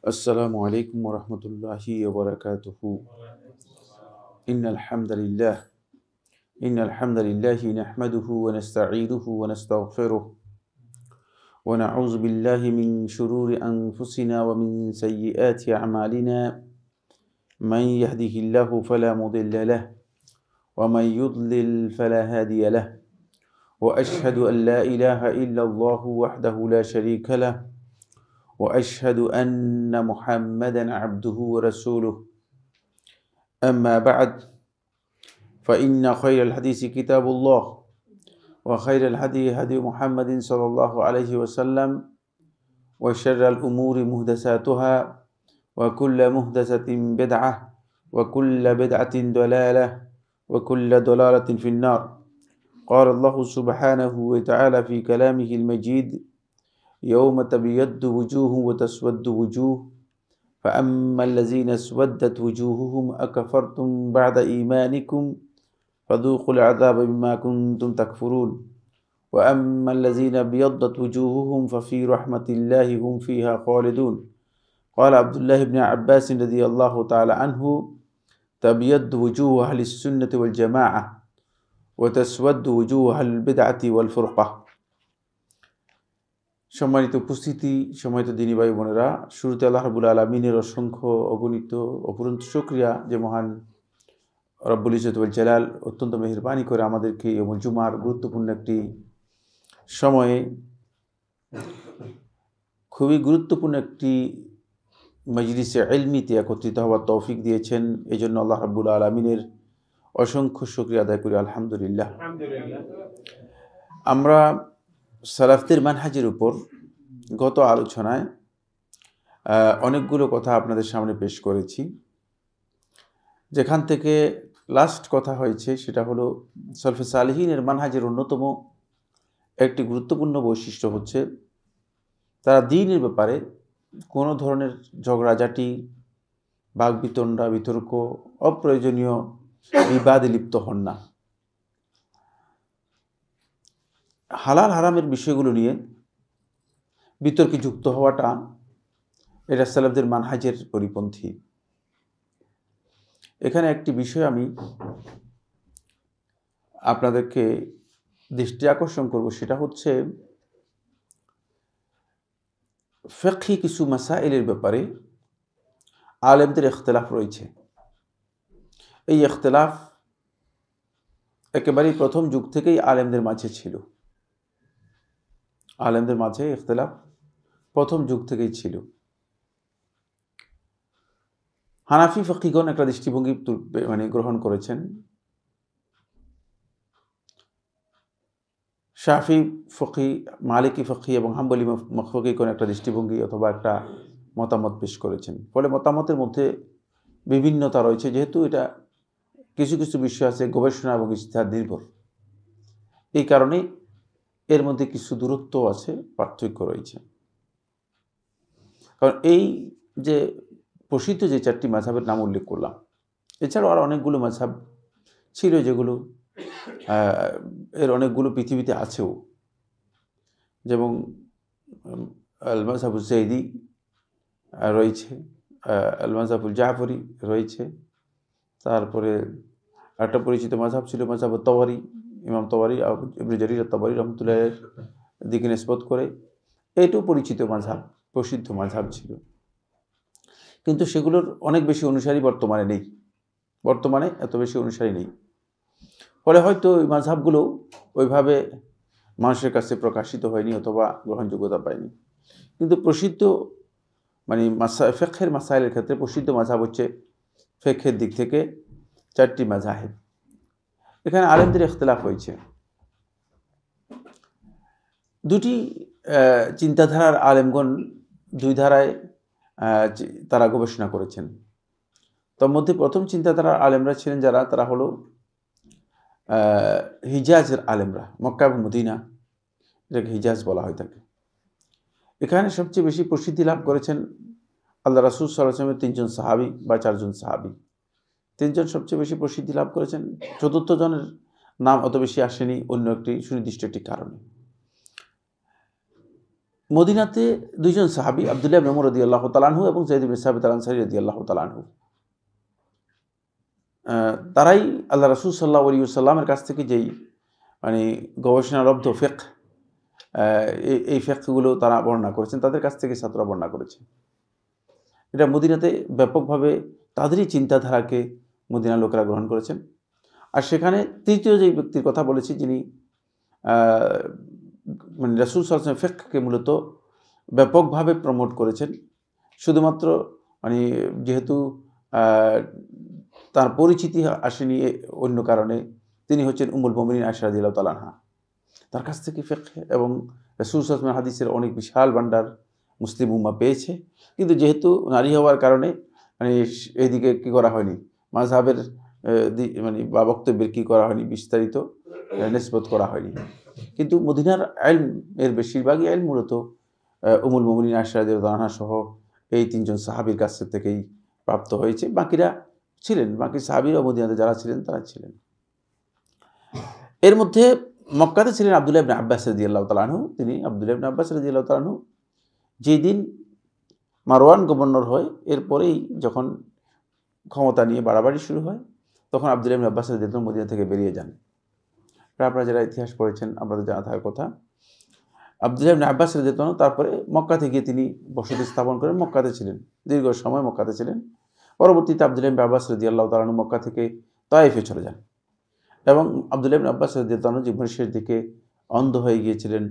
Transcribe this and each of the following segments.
السلام عليكم ورحمة الله وبركاته. إن الحمد لله نحمده ونستعينه ونستغفره ونعوذ بالله من شرور أنفسنا ومن سيئات أعمالنا. من يهده الله فلا مضل له ومن يضلل فلا هادي له وأشهد أن لا إله إلا الله وحده لا شريك له وأشهد أن محمدا عبده ورسوله. أما بعد فإن خير الحديث كتاب الله وخير الهدي هدي محمد صلى الله عليه وسلم وشر الأمور محدثاتها وكل محدثة بدعة وكل بدعة ضلالة وكل ضلالة في النار. قال الله سبحانه وتعالى في كلامه المجيد: يوم تبيض وجوه وتسود وجوه فأما الذين اسودت وجوههم أكفرتم بعد إيمانكم فذوقوا العذاب بما كنتم تكفرون وأما الذين ابيضت وجوههم ففي رحمة الله هم فيها خالدون. قال عبد الله بن عباس رضي الله تعالى عنه: تبيض وجوه أهل السنة والجماعة وتسود وجوه أهل البدعة والفرقة. সম্মানিত উপস্থিতি, সম্মানিত দিনী ভাই বোনেরা, শুরুতে আল্লাহ রাব্বুল আলামিনের অসংখ্য অগণিত অপরন্ত শুকরিয়া যে মহান রব্বুল ইজ্জত ওয়াল জালাল অত্যন্ত মেহেরবানি করে আমাদেরকে ইয়াউমুল জুমার গুরুত্বপূর্ণ একটি সময়ে খুবই গুরুত্বপূর্ণ একটি মজলিসে ইলমিতে একত্রিত হওয়ার তৌফিক দিয়েছেন। এই জন্য আল্লাহ রাব্বুল আলামিনের অসংখ্য শুকরিয়া আদায় করি আলহামদুলিল্লাহ। আমরা সালাফদের মানহাজের উপর গত আলোচনায় অনেকগুলো কথা আপনাদের সামনে পেশ করেছি। যেখান থেকে লাস্ট কথা হয়েছে সেটা হলো সালফে সালেহিনের মানহাজের অন্যতম একটি গুরুত্বপূর্ণ বৈশিষ্ট্য হচ্ছে তারা দ্বীনের ব্যাপারে কোনো ধরনের ঝগড়াঝাটি, বাগবিতণ্ডা, বিতর্ক, অপ্রয়োজনীয় বিবাদে লিপ্ত হন না। হালাল হারামের বিষয়গুলো নিয়ে বিতর্কে যুক্ত হওয়াটা এটা সালাফদের মানহাজের পরিপন্থী। এখানে একটি বিষয় আমি আপনাদেরকে দৃষ্টি আকর্ষণ করব, সেটা হচ্ছে ফিকহি কিছু মাসাইলের ব্যাপারে আলেমদের ইখতিলাফ রয়েছে। এই ইখতিলাফ একেবারেই প্রথম যুগ থেকেই আলেমদের মাঝে ছিল। আলেমদের মাঝে ইখতিলাফ প্রথম যুগ থেকেই ছিল। হানাফি ফকিগণ একটা দৃষ্টিভঙ্গি গ্রহণ করেছেন, শাফি ফকি, মালিকি ফকি এবং হাম্বলি ফকিগণ একটা দৃষ্টিভঙ্গি অথবা একটা মতামত পেশ করেছেন। ফলে মতামতের মধ্যে বিভিন্নতা রয়েছে, যেহেতু এটা কিছু কিছু বিষয় আছে গবেষণা এবং ইজতিহাদ নির্ভর। এই কারণে এর মধ্যে কিছু দূরত্ব আছে, পার্থক্য রয়েছে। কারণ এই যে প্রসিদ্ধ যে চারটি মাযহাবের নাম উল্লেখ করলাম, এছাড়াও আর অনেকগুলো মাযহাব ছিল যেগুলো এর অনেকগুলো পৃথিবীতে আছেও, যেমন আল মাযহাবুল যায়দি রয়েছে, আল মাযহাবুল জাফরি রয়েছে, তারপরে একটা পরিচিত মাযহাব ছিল মাযহাবুত তাওয়ারি, ইমাম তাওয়ারি ইবনে জারির আত-তাবারি রাহমাতুল্লাহির দিকে নিসবত করে। এটাও পরিচিত মাযহাব, প্রসিদ্ধ মাযহাব ছিল, কিন্তু সেগুলোর অনেক বেশি অনুসারী বর্তমানে নেই, বর্তমানে এত বেশি অনুসারী নেই। ফলে হয়তো এই মাযহাবগুলো ওইভাবে মানুষের কাছে প্রকাশিত হয়নি অথবা গ্রহণযোগ্যতা পায়নি। কিন্তু প্রসিদ্ধ ফিকহের মাসাইলের ক্ষেত্রে প্রসিদ্ধ মাযহাব হচ্ছে ফিকহের দিক থেকে চারটি মাযহাব। এখানে আলেমদের ইখতিলাফ হয়েছে। দুটি চিন্তাধারার আলেমগণ দুই ধারায় তারা গবেষণা করেছেন। তার মধ্যে প্রথম চিন্তাধারার আলেমরা ছিলেন যারা, তারা হলো হিজাজের আলেমরা, মক্কা এবং মদিনা, এটাকে হিজাজ বলা হয় থাকে। এখানে সবচেয়ে বেশি প্রসিদ্ধি লাভ করেছেন আল্লাহ রাসূল সাল্লাল্লাহু আলাইহি ওয়াসাল্লামের তিনজন সাহাবী বা চারজন সাহাবী। তিনজন সবচেয়ে বেশি প্রসিদ্ধি লাভ করেছেন। চতুর্থ জনের নাম অত বেশি আসেনি অন্য একটি সুনির্দিষ্ট একটি কারণে। মদিনাতে দুইজন সাহাবী আব্দুল্লাহ ইবনে উমর রাদিয়াল্লাহু তাআলা আনহু এবং যায়েদ ইবনে সাবিত আল আনসারী রাদিয়াল্লাহু তাআলা আনহু, তারাই আল্লাহ রাসূল সাল্লাল্লাহু আলাইহি ওয়াসাল্লামের কাছ থেকে যেই মানে গবেষণালব্ধ ফিকহ, এই ফিকহগুলো তারা বর্ণনা করেছেন, তাদের কাছ থেকে ছাত্ররা বর্ণনা করেছে। এটা মদিনাতে ব্যাপকভাবে তাদেরই চিন্তাধারাকে মদিনার লোকেরা গ্রহণ করেছেন। আর সেখানে তৃতীয় যেই ব্যক্তির কথা বলেছি, যিনি মানে রাসূল সাল্লাল্লাহু আলাইহি ওয়াসাল্লামের ফিকহকে মূলত ব্যাপকভাবে প্রমোট করেছেন, শুধুমাত্র মানে যেহেতু তার পরিচিতি আসেনি অন্য কারণে, তিনি হচ্ছেন উম্মুল মুমিনিন আয়েশা রাদিয়াল্লাহু তাআলা আনহা। তার কাছ থেকে ফিকহ এবং রাসূল সাল্লাল্লাহু আলাইহি ওয়াসাল্লামের হাদিসের অনেক বিশাল ভান্ডার মুসলিম উম্মাহ পেয়েছে, কিন্তু যেহেতু নারী হওয়ার কারণে মানে এইদিকে কী করা হয়নি, মাযহাবের মানে বা বক্তব্যের কী করা হয়নি, বিস্তারিত নিসবত করা হয়নি। কিন্তু মদিনার ইলম এর বেশিরভাগই ইলম মূলত উম্মুল মুমিনিন আয়েশা রাদিয়াল্লাহু আনহা সহ এই তিনজন সাহাবীর কাছ থেকেই প্রাপ্ত হয়েছে। বাকিরা ছিলেন, বাকি সাহাবীরা মদিনাতে যারা ছিলেন তারা ছিলেন। এর মধ্যে মক্কাতে ছিলেন আব্দুল্লাহ ইবনে আব্বাস রাদিয়াল্লাহু তাআলা আনহু। তিনি আব্দুল্লাহ ইবনে আব্বাস রাদিয়াল্লাহু তাআলা আনহু যেই দিন মারওয়ান গভর্নর হয়, এরপরেই যখন ক্ষমতা নিয়ে বাড়াবাড়ি শুরু হয়, তখন আব্দুল্লাহ ইবনে আব্বাস রাদিয়াল্লাহু মদিনা থেকে বেরিয়ে যান। আপনারা যারা ইতিহাস পড়েছেন আপনাদের জানা থাকার কথা, আব্দুল্লাহ ইবনে আব্বাস রাদিয়াল্লাহু তারপরে মক্কাতে গিয়ে তিনি বসতি স্থাপন করেন, মক্কাতে ছিলেন, দীর্ঘ সময় মক্কাতে ছিলেন। পরবর্তীতে আব্দুল্লাহ ইবনে আব্বাস রাদিয়াল্লাহু তাআলা মক্কা থেকে তায়েফে চলে যান এবং আব্দুল্লাহ ইবনে আব্বাস রাদিয়াল্লাহু জীবনের শেষ দিকে অন্ধ হয়ে গিয়েছিলেন।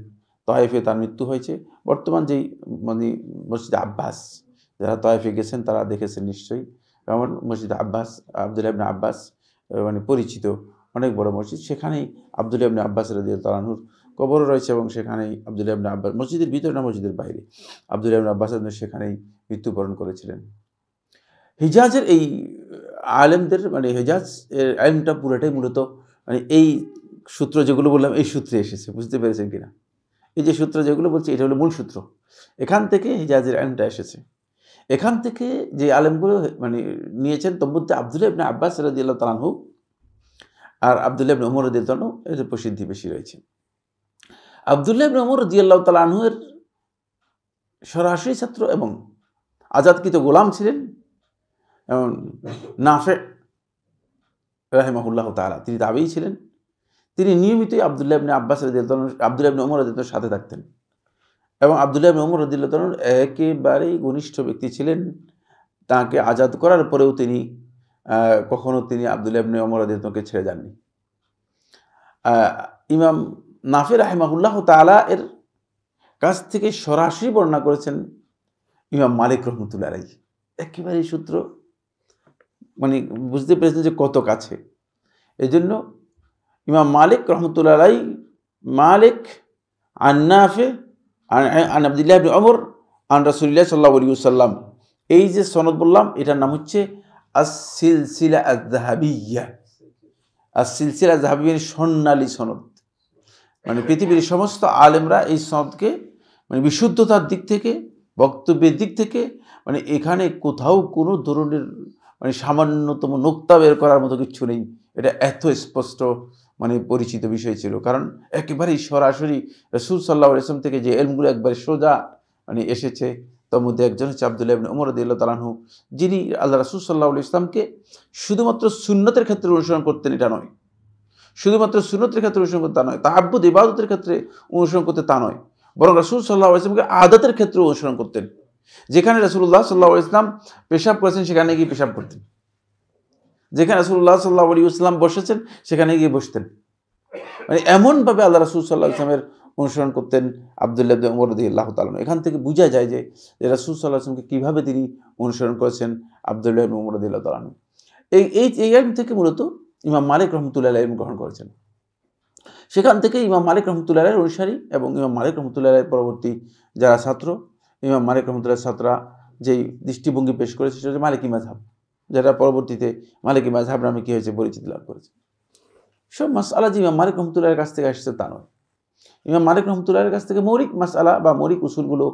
তায়েফে তার মৃত্যু হয়েছে। বর্তমান যেই মানে মসজিদ আব্বাস, যারা তায়েফে গেছেন তারা দেখেছেন নিশ্চয়ই, যেমন মসজিদ আব্বাস, আব্দুল্লাহ ইবনে আব্বাস মানে পরিচিত অনেক বড় মসজিদ, সেখানেই আব্দুল্লাহ ইবনে আব্বাস রাদিয়াল্লাহু আনহুর কবর রয়েছে এবং সেখানেই আব্দুল্লাহ ইবনে আব্বাস, মসজিদের ভিতরে না মসজিদের বাইরে, আব্দুল্লাহ ইবনে আব্বাস সেখানেই মৃত্যুবরণ করেছিলেন। হিজাজের এই আলেমদের মানে হিজাজ এর আলেমটা পুরোটাই মূলত মানে এই সূত্র যেগুলো বললাম এই সূত্রে এসেছে, বুঝতে পেরেছেন কিনা? এই যে সূত্র যেগুলো বলছি এটা হলো মূল সূত্র, এখান থেকে হিজাজের আলেমটা এসেছে। এখান থেকে যে আলেমগুলো মানে নিয়েছেন তোর মধ্যে আব্দুল্লাহ ইবনে আব্বাস রাদিয়াল্লাহু তাআলা আনহু আর আব্দুল্লাহ ইবনে উমর রাদিয়াল্লাহু তাআলা আনহু এর প্রসিদ্ধি বেশি রয়েছে। আব্দুল্লাহ ইবনে উমর রাদিয়াল্লাহু তাআলা আনহু এর সরাসরি ছাত্র এবং আজাদকৃত গোলাম ছিলেন এবং নাফে রাহিমাহুল্লাহ তাআলা, তিনি তাবেঈ ছিলেন। তিনি নিয়মিতই আব্দুল্লাহ ইবনে আব্বাস রাদিয়াল্লাহু তাআলা আব্দুল্লাহ ইবনে উমর রাদিয়াল্লাহু সাথে থাকতেন এবং আব্দুল্লাহ ইবনে উমর রাদিয়াল্লাহু তাআলা একেবারেই ঘনিষ্ঠ ব্যক্তি ছিলেন। তাকে আজাদ করার পরেও তিনি কখনো তিনি আব্দুল্লাহ ইবনে উমর রাদিয়াল্লাহুকে ছেড়ে যাননি। ইমাম নাফে রাহিমাহুল্লাহ তাআলা এর কাছ থেকে সরাসরি বর্ণনা করেছেন ইমাম মালিক রহমতুল্লাহ আলাইহি। একেবারেই সূত্র মানে বুঝতে পেরেছেন যে কত কাছে। এই জন্য ইমাম মালিক রহমতুল্লাহ আলাইহি মালিক আন নাফে আন আব্দুল্লাহ ইবনে উমর আন রাসূলুল্লাহ সাল্লাল্লাহু আলাইহি ওয়াসাল্লাম, এই যে সনদ বললাম এটার নাম হচ্ছে আস-সিলসিলা আয-যাহাবিয়্যা। আস-সিলসিলা আয-যাহাবিয়্যা স্বর্ণালী সনদ। মানে পৃথিবীর সমস্ত আলেমরা এই সনদকে মানে বিশুদ্ধতার দিক থেকে, বক্তব্যের দিক থেকে মানে এখানে কোথাও কোনো ধরনের মানে সামান্যতম নোক্তা বের করার মতো কিছু নেই। এটা এত স্পষ্ট মানে পরিচিত বিষয় ছিল, কারণ একেবারেই সরাসরি রাসূল সাল্লাল্লাহু আলাইহি ওয়াসাল্লাম থেকে যে ইলমগুলো একবারে সোজা মানে এসেছে, তার মধ্যে একজন হচ্ছে আব্দুল্লাহ ইবনে উমর রাদিয়াল্লাহু তাআলা আনহু, যিনি আল্লাহ রাসূল সাল্লাল্লাহু আলাইহি ওয়াসাল্লামকে শুধুমাত্র সুন্নতের ক্ষেত্রে অনুসরণ করতেন এটা নয়, শুধুমাত্র সুন্নতের ক্ষেত্রে অনুসরণ করতে তা নয়, তাআব্বুদ ইবাদতের ক্ষেত্রে অনুসরণ করতে তা নয়, বরং রাসূল সাল্লাল্লাহু আলাইহি ওয়াসাল্লামকে আদতের ক্ষেত্রে অনুসরণ করতেন। যেখানে রাসূলুল্লাহ সাল্লাল্লাহু আলাইহি ওয়াসাল্লাম পেশাব করেছেন সেখানে গিয়ে পেশাব করতেন, যেখানে রাসূলুল্লাহ সাল্লাল্লাহু আলাইহি ওয়াসাল্লাম বসেছেন সেখানে গিয়ে বসতেন। মানে এমনভাবে আল্লাহ রাসূল সাল্লাল্লাহু আলাইহি ওয়াসাল্লামের অনুসরণ করতেন আব্দুল্লাহ ইবনে উমর রাদিয়াল্লাহু তাআলা। এখান থেকে বোঝা যায় যে রাসূল সাল্লাল্লাহু আলাইহি ওয়াসাল্লামকে কীভাবে তিনি অনুসরণ করেছেন আব্দুল্লাহ ইবনে উমর রাদিয়াল্লাহু তাআলা। এই ইলম থেকে মূলত ইমাম মালিক রহমতুল্লাহ আলাইহি গ্রহণ করেছেন। সেখান থেকে ইমাম মালিক রহমতুল্লাহ আলাইহির অনুসারী এবং ইমাম মালিক রহমতুল্লাহ আলাইহির পরবর্তী যারা ছাত্র, ইমাম মালিক রহমতুল্লাহ ছাত্ররা যেই দৃষ্টিভঙ্গি পেশ করেছে সেটা হচ্ছে মালিকি মাযহাব, যেটা পরবর্তীতে মালিকি মাযহাব নামে কী হয়েছে পরিচিতি লাভ করেছে। সব মাসআলা যে ইমাম মালিক রহমতুল্লাহের কাছ থেকে আসছে তা নয়। ইমাম মালিক রহমতুল্লাহের কাছ থেকে মৌলিক মাসআলা বা মৌলিক উসুলগুলো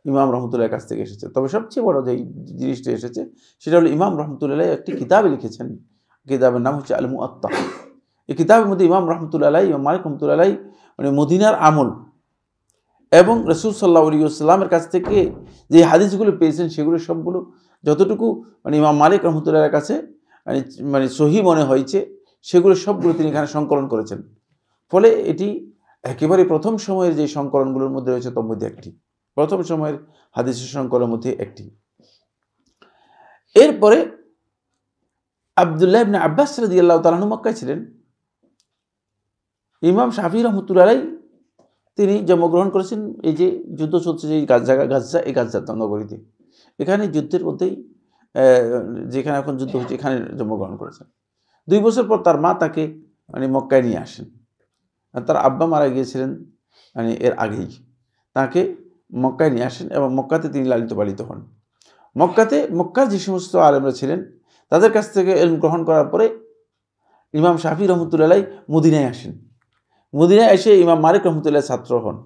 ইমাম রহমতুল্লাহের কাছ থেকে এসেছে। তবে সবচেয়ে বড় যেই জিনিসটা এসেছে সেটা হলো ইমাম রহমতুল্লাহ একটি কিতাবে লিখেছেন, কিতাবের নাম হচ্ছে আল মুআত্তা। এই কিতাবের মধ্যে ইমাম রহমতুল্লাহ, ইমাম মালিক রহমতুল্লাহ মানে মদিনার আমল এবং রাসূল সাল্লাল্লাহু আলাইহি ওয়াসাল্লামের কাছ থেকে যে হাদিসগুলো পেয়েছেন সেগুলো সবগুলো যতটুকু মানে ইমাম মালিক রহমতুল্লাহর কাছে মানে সহি মনে হয়েছে সেগুলো সবগুলো তিনি এখানে সংকলন করেছেন। ফলে এটি একেবারে প্রথম সময়ের যে সংকলনগুলোর মধ্যে রয়েছে তার মধ্যে একটি, প্রথম সময়ের হাদিসের সংকলনের মধ্যে একটি। এরপরে আব্দুল্লাহ ইবনে আব্বাস রাদিয়াল্লাহু তাআলা আনহু মক্কায় ছিলেন। ইমাম শাফি রহমতুল্লাহ আলাইহি তিনি জন্মগ্রহণ করেছেন এই যে যুদ্ধ চলছে যে গাজা, এই গাজা নগরীতে, এখানে যুদ্ধের মধ্যেই যেখানে এখন যুদ্ধ হচ্ছে এখানে জন্মগ্রহণ করেছেন। 2 বছর পর তার মা তাকে মানে মক্কায় নিয়ে আসেন। তার আব্বা মারা গিয়েছিলেন মানে এর আগেই, তাকে মক্কায় নিয়ে আসেন এবং মক্কাতে তিনি লালিত পালিত হন। মক্কার যে সমস্ত আলেমরা ছিলেন তাদের কাছ থেকে ইলম গ্রহণ করার পরে ইমাম শাফি রহমতুল্লাহ আলাইহি মদিনায় আসেন। মদিনায় এসে ইমাম মালিক রহমতুল্লাহ ছাত্র হন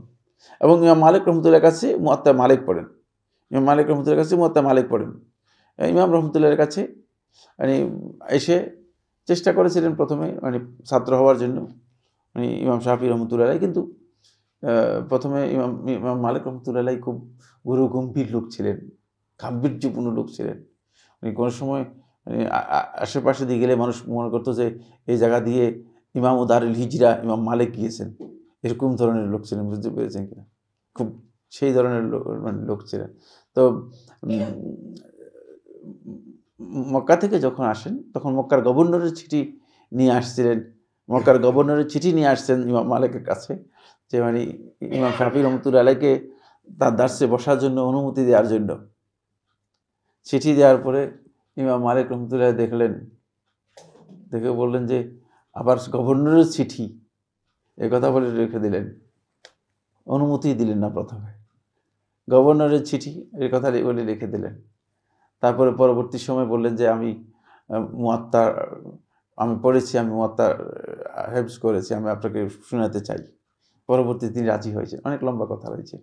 এবং ইমাম মালিক রহমতুল্লাহর কাছে মুয়াত্তা মালিক পড়েন। ইমাম মালিক রহমতুল্লাহর কাছে মুয়াত্তা মালিক পড়েন। ইমাম রহমতুল্লাহর কাছে মানে এসে চেষ্টা করেছিলেন প্রথমে মানে ছাত্র হওয়ার জন্য মানে ইমাম শাফি রহমতুল্লাহ আলাইহি, কিন্তু প্রথমে ইমাম মালিক রহমতুল্লাহ আলাইহি খুব গুরু গম্ভীর লোক ছিলেন, গাম্ভীর্যপূর্ণ লোক ছিলেন। মানে কোনো সময় মানে আশেপাশে দিয়ে গেলে মানুষ মনে করতো যে এই জায়গা দিয়ে ইমাম দারুল হিজরা ইমাম মালিক গিয়েছেন, এরকম ধরনের লোক ছিলেন, বুঝতে পেরেছেন কিনা? খুব সেই ধরনের মানে লোক ছিলেন। তো মক্কা থেকে যখন আসেন তখন মক্কার গভর্নরের চিঠি নিয়ে আসছিলেন, মক্কার গভর্নরের চিঠি নিয়ে আসছেন ইমাম মালিকের কাছে যে মানে ইমাম শাফি রহমতুল্লাহ আলাইহিকে তার দার্সে বসার জন্য অনুমতি দেওয়ার জন্য। চিঠি দেওয়ার পরে ইমাম মালিক রহমতুল্লাহ দেখলেন, দেখে বললেন যে আবার গভর্নরের চিঠি, এ কথা বলে রেখে দিলেন, অনুমতি দিলেন না। প্রথমে গভর্নরের চিঠি এর কথা বলে রেখে দিলেন। তারপরে পরবর্তী সময় বললেন যে আমি পড়েছি, আমি মুয়াত্তা হেফজ করেছি, আমি আপনাকে শোনাতে চাই। পরবর্তী তিনি রাজি হয়েছেন। অনেক লম্বা কথা রয়েছে।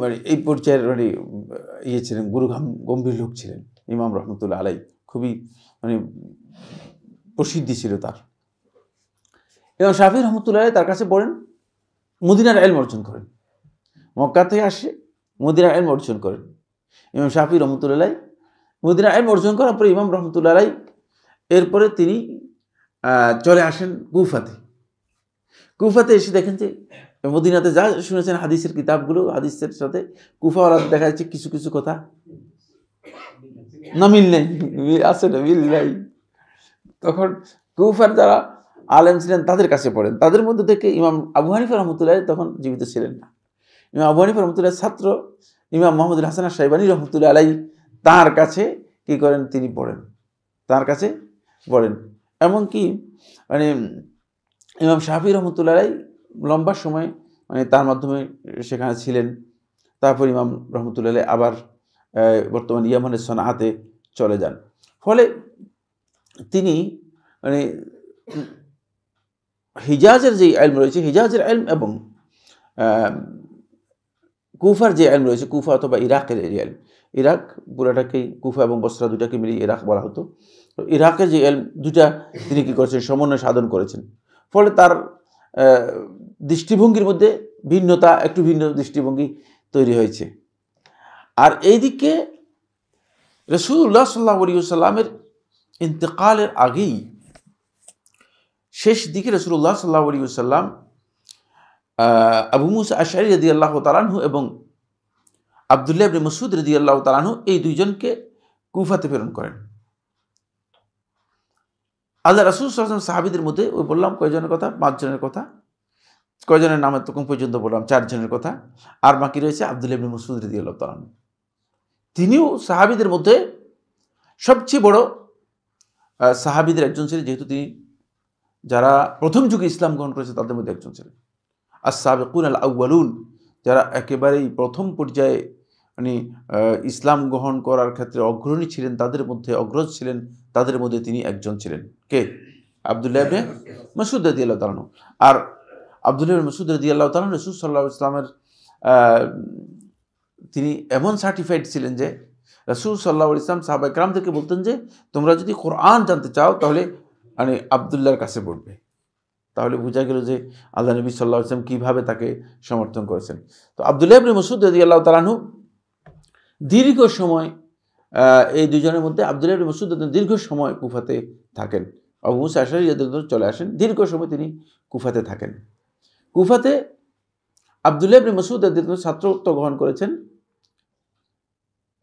মানে এই পর্যায়ের মানে ছিলেন, গম্ভীর লোক ছিলেন ইমাম রহমতুল্লাহ আলাইহি, খুবই মানে প্রসিদ্ধি ছিল তার। ইমাম শাফি রহমতুল্লাহ আলাইহি তার কাছে পড়েন, মদিনার ইলম অর্জন করেন। মক্কা থেকে আসে মদিনার ইলম অর্জন করেন ইমাম শাফি রহমতুল্লাহ আলাইহি। মদিনার ইলম অর্জন করার পরে ইমাম রহমতুল্লাহ আলাইহি এরপরে তিনি চলে আসেন কুফাতে। কুফাতে এসে দেখেন যে মদিনাতে যা শুনেছেন হাদিসের কিতাবগুলো, হাদিসের সাথে কুফাওয়ালা দেখা যাচ্ছে কিছু কিছু কথা না মিল নেই, আছে না মিল নাই। তখন কুফার যারা আলেম ছিলেন তাদের কাছে পড়েন। তাদের মধ্যে থেকে ইমাম আবু হানিফা রহমতুল্লাহ তখন জীবিত ছিলেন না। ইমাম আবু হানিফা রহমতুল্লাহ ছাত্র ইমাম মুহাম্মদ হাসান আশ-শাইবানী রহমতুল্লাহ আলাইহি তার কাছে কি করেন, তিনি পড়েন, তার কাছে পড়েন। এমনকি মানে ইমাম শাফি রহমতুল্লাহ আলাইহি লম্বা সময় মানে তার মাধ্যমে সেখানে ছিলেন। তারপর ইমাম রহমতুল্লাহ আলাইহি আবার বর্তমান ইয়ামানের সনআতে চলে যান। ফলে তিনি মানে হিজাজের যে ইলম রয়েছে, হিজাজের ইলম এবং কুফার যে ইলম রয়েছে, কুফা অথবা ইরাকের যে ইলম, ইরাক পুরাটাকেই কুফা এবং বসরা দুটাকে মিলিয়ে ইরাক বলা হতো। তো ইরাকের যে ইলম দুটা তিনি কী করেছেন, সমন্বয় সাধন করেছেন। ফলে তার দৃষ্টিভঙ্গির মধ্যে ভিন্নতা, একটু ভিন্ন দৃষ্টিভঙ্গি তৈরি হয়েছে। আর এইদিকে রাসূলুল্লাহ সাল্লাল্লাহু আলাইহি ওয়াসাল্লামের ইন্তেকালের আগেই শেষ দিকে রাসূলুল্লাহ সাল্লাল্লাহু আলাইহি ওয়াসাল্লাম আবু মুসা আশআরী রাদিয়াল্লাহু তাআলা আনহু এবং আব্দুল্লাহ ইবনে মাসউদ রাদিয়াল্লাহু তাআলা আনহু এই দুইজনকে কুফাতে প্রেরণ করেন। আল্লাহ রাসূল সাল্লাল্লাহু আলাইহি ওয়াসাল্লাম সাহাবীদের মধ্যে ওই বললাম কয়জনের কথা, 5 জনের কথা, কয়জনের নাম এতক্ষণ পর্যন্ত বললাম, 4 জনের কথা, আর বাকি রয়েছে আব্দুল্লাহ ইবনে মাসউদ রাদিয়াল্লাহু তাআলা আনহু। তিনিও সাহাবীদের মধ্যে সবচেয়ে বড় সাহাবীদের একজন ছিলেন, যেহেতু তিনি যারা প্রথম যুগে ইসলাম গ্রহণ করেছে তাদের মধ্যে একজন ছিলেন। আস-সাবিকুন আল-আউয়ালুন, যারা একেবারেই প্রথম পর্যায়ে মানে ইসলাম গ্রহণ করার ক্ষেত্রে অগ্রণী ছিলেন, তাদের মধ্যে অগ্রজ ছিলেন, তাদের মধ্যে তিনি একজন ছিলেন। কে? আব্দুল্লাহ ইবনে মাসউদ রাদিয়াল্লাহু তাআলা আনহু। আর আব্দুল্লাহ ইবনে মাসউদ রাদিয়াল্লাহু তাআলা রাসূল সাল্লাল্লাহু আলাইহি ওয়াসাল্লামের তিনি এমন সার্টিফাইড ছিলেন যে রাসূল সাল্লাল্লাহু আলাইহি ওয়াসাল্লাম সাহাবায়ে কেরামদেরকে বলতেন যে তোমরা যদি কোরআন জানতে চাও তাহলে মানে আব্দুল্লাহর কাছে পড়বে। তাহলে বোঝা গেল যে আল্লাহ নবী সাল্লাল্লাহু আলাইহি ওয়াসাল্লাম কীভাবে তাকে সমর্থন করেছেন। তো আব্দুল্লাহ ইবনে মাসউদ রাদিয়াল্লাহু তাআলা আনহু দীর্ঘ সময় এই দুজনের মধ্যে আব্দুল্লাহ ইবনে মাসউদ দীর্ঘ সময় কুফাতে থাকেন। আবু মুসা আশআরী রাদিয়াল্লাহু আনহু চলে আসেন, দীর্ঘ সময় তিনি কুফাতে থাকেন। কুফাতে আব্দুল্লাহ ইবনে মাসউদ রাদিয়াল্লাহু আনহু ছাত্রত্ব গ্রহণ করেছেন।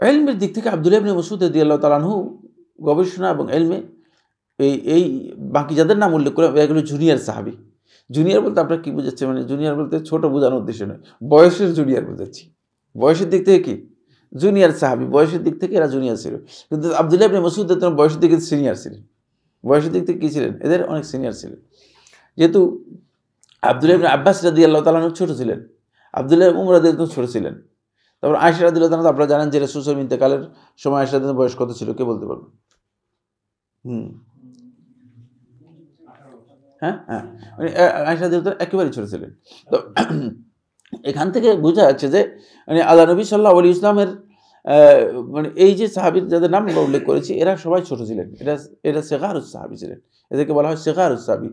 ইলমের দিক থেকে আব্দুল্লাহ ইবনে মাসউদ রাদিয়াল্লাহু তাআলা আনহু গবেষণা এবং ইলমে এই বাকি যাদের নাম উল্লেখ করে এগুলো জুনিয়র সাহাবী। জুনিয়র বলতে আপনারা কি বুঝাচ্ছে, মানে জুনিয়র বলতে ছোট বোঝানোর উদ্দেশ্য নয়, বয়সের জুনিয়র বোঝাচ্ছি। বয়সের দিক থেকে কি জুনিয়র সাহাবী, বয়সের দিক থেকে এরা জুনিয়র ছিল, কিন্তু আব্দুল্লাহ ইবনে মাসউদ রাদিয়াল্লাহু আনহু বয়সের দিক থেকে সিনিয়র ছিলেন। বয়সের দিক থেকে কী ছিলেন, এদের অনেক সিনিয়র ছিলেন। যেহেতু আব্দুল্লাহ ইবনে আব্বাস রাদিয়াল্লাহু তাআলা আনহু ছোট ছিলেন, আব্দুল্লাহ ইবনে উমর রাদিয়াল্লাহু আনহু ছোট ছিলেন। তারপর আয়েশা রাদিয়াল্লাহু তাআলা, আপনারা জানেন যে রাসূল সাল্লাল্লাহু আলাইহি ওয়াসাল্লাম ইন্তেকালের সময় আয়েশা রাদিয়াল্লাহু বয়স কত ছিল, কে বলতে পারবেন? হ্যাঁ হ্যাঁ, মানে আয়েশা রাদিয়াল্লাহু তাআলা একেবারেই ছোট ছিলেন। তো এখান থেকে বোঝা যাচ্ছে যে মানে আল্লাহ নবী সাল্লাল্লাহু আলাইহি ওয়াসাল্লামের মানে এই যে সাহাবীর যাদের নাম আমরা উল্লেখ করেছি এরা সবাই ছোট ছিলেন, এরা সিগারুস সাহাবী ছিলেন, এদেরকে বলা হয় সিগারুস সাহাবী।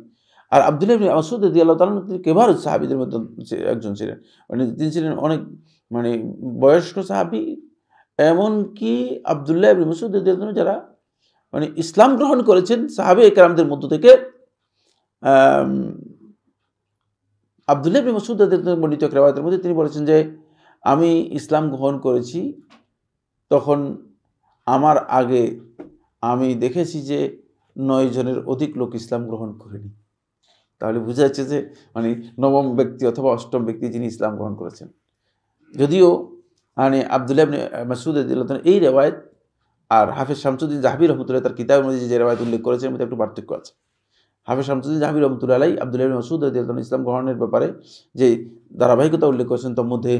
আর আব্দুল্লাহ ইবনে মাসউদ রাদিয়াল্লাহু তাআলা তিনি কিবারুস সাহাবীদের মধ্যে একজন ছিলেন, মানে তিনি ছিলেন অনেক মানে বয়স্ক সাহাবী। এমনকি আব্দুল্লাহ ইবনে মাসউদ রাদিয়াল্লাহু তাআলা যারা মানে ইসলাম গ্রহণ করেছেন সাহাবে কেরামদের মধ্য থেকে আব্দুল্লাহ ইবনে মাসউদ রাদিয়াল্লাহু বর্ণিত এক রিওয়ায়াতের মধ্যে তিনি বলেছেন যে আমি ইসলাম গ্রহণ করেছি তখন আমার আগে আমি দেখেছি যে 9 জনের অধিক লোক ইসলাম গ্রহণ করেনি। তাহলে বোঝা যাচ্ছে যে মানে নবম ব্যক্তি অথবা অষ্টম ব্যক্তি যিনি ইসলাম গ্রহণ করেছেন। যদিও মানে আব্দুল্লাহ ইবনে মাসউদ রাদিয়াল্লাহু তাআলা এই রিওয়ায়াত আর হাফেজ শামসুদ্দিন জাহবী রাহমাতুল্লাহ তার কিতাবের মধ্যে যে রিওয়ায়াত উল্লেখ করেছেন এর মধ্যে একটু পার্থক্য আছে। হাফেজ শামসুদ্দিন জাহবী রাহমাতুল্লাহ আলাইহি আব্দুল্লাহ ইবনে মাসউদ রাদিয়াল্লাহু ইসলাম গ্রহণের ব্যাপারে যে ধারাবাহিকতা উল্লেখ করেছেন তার মধ্যে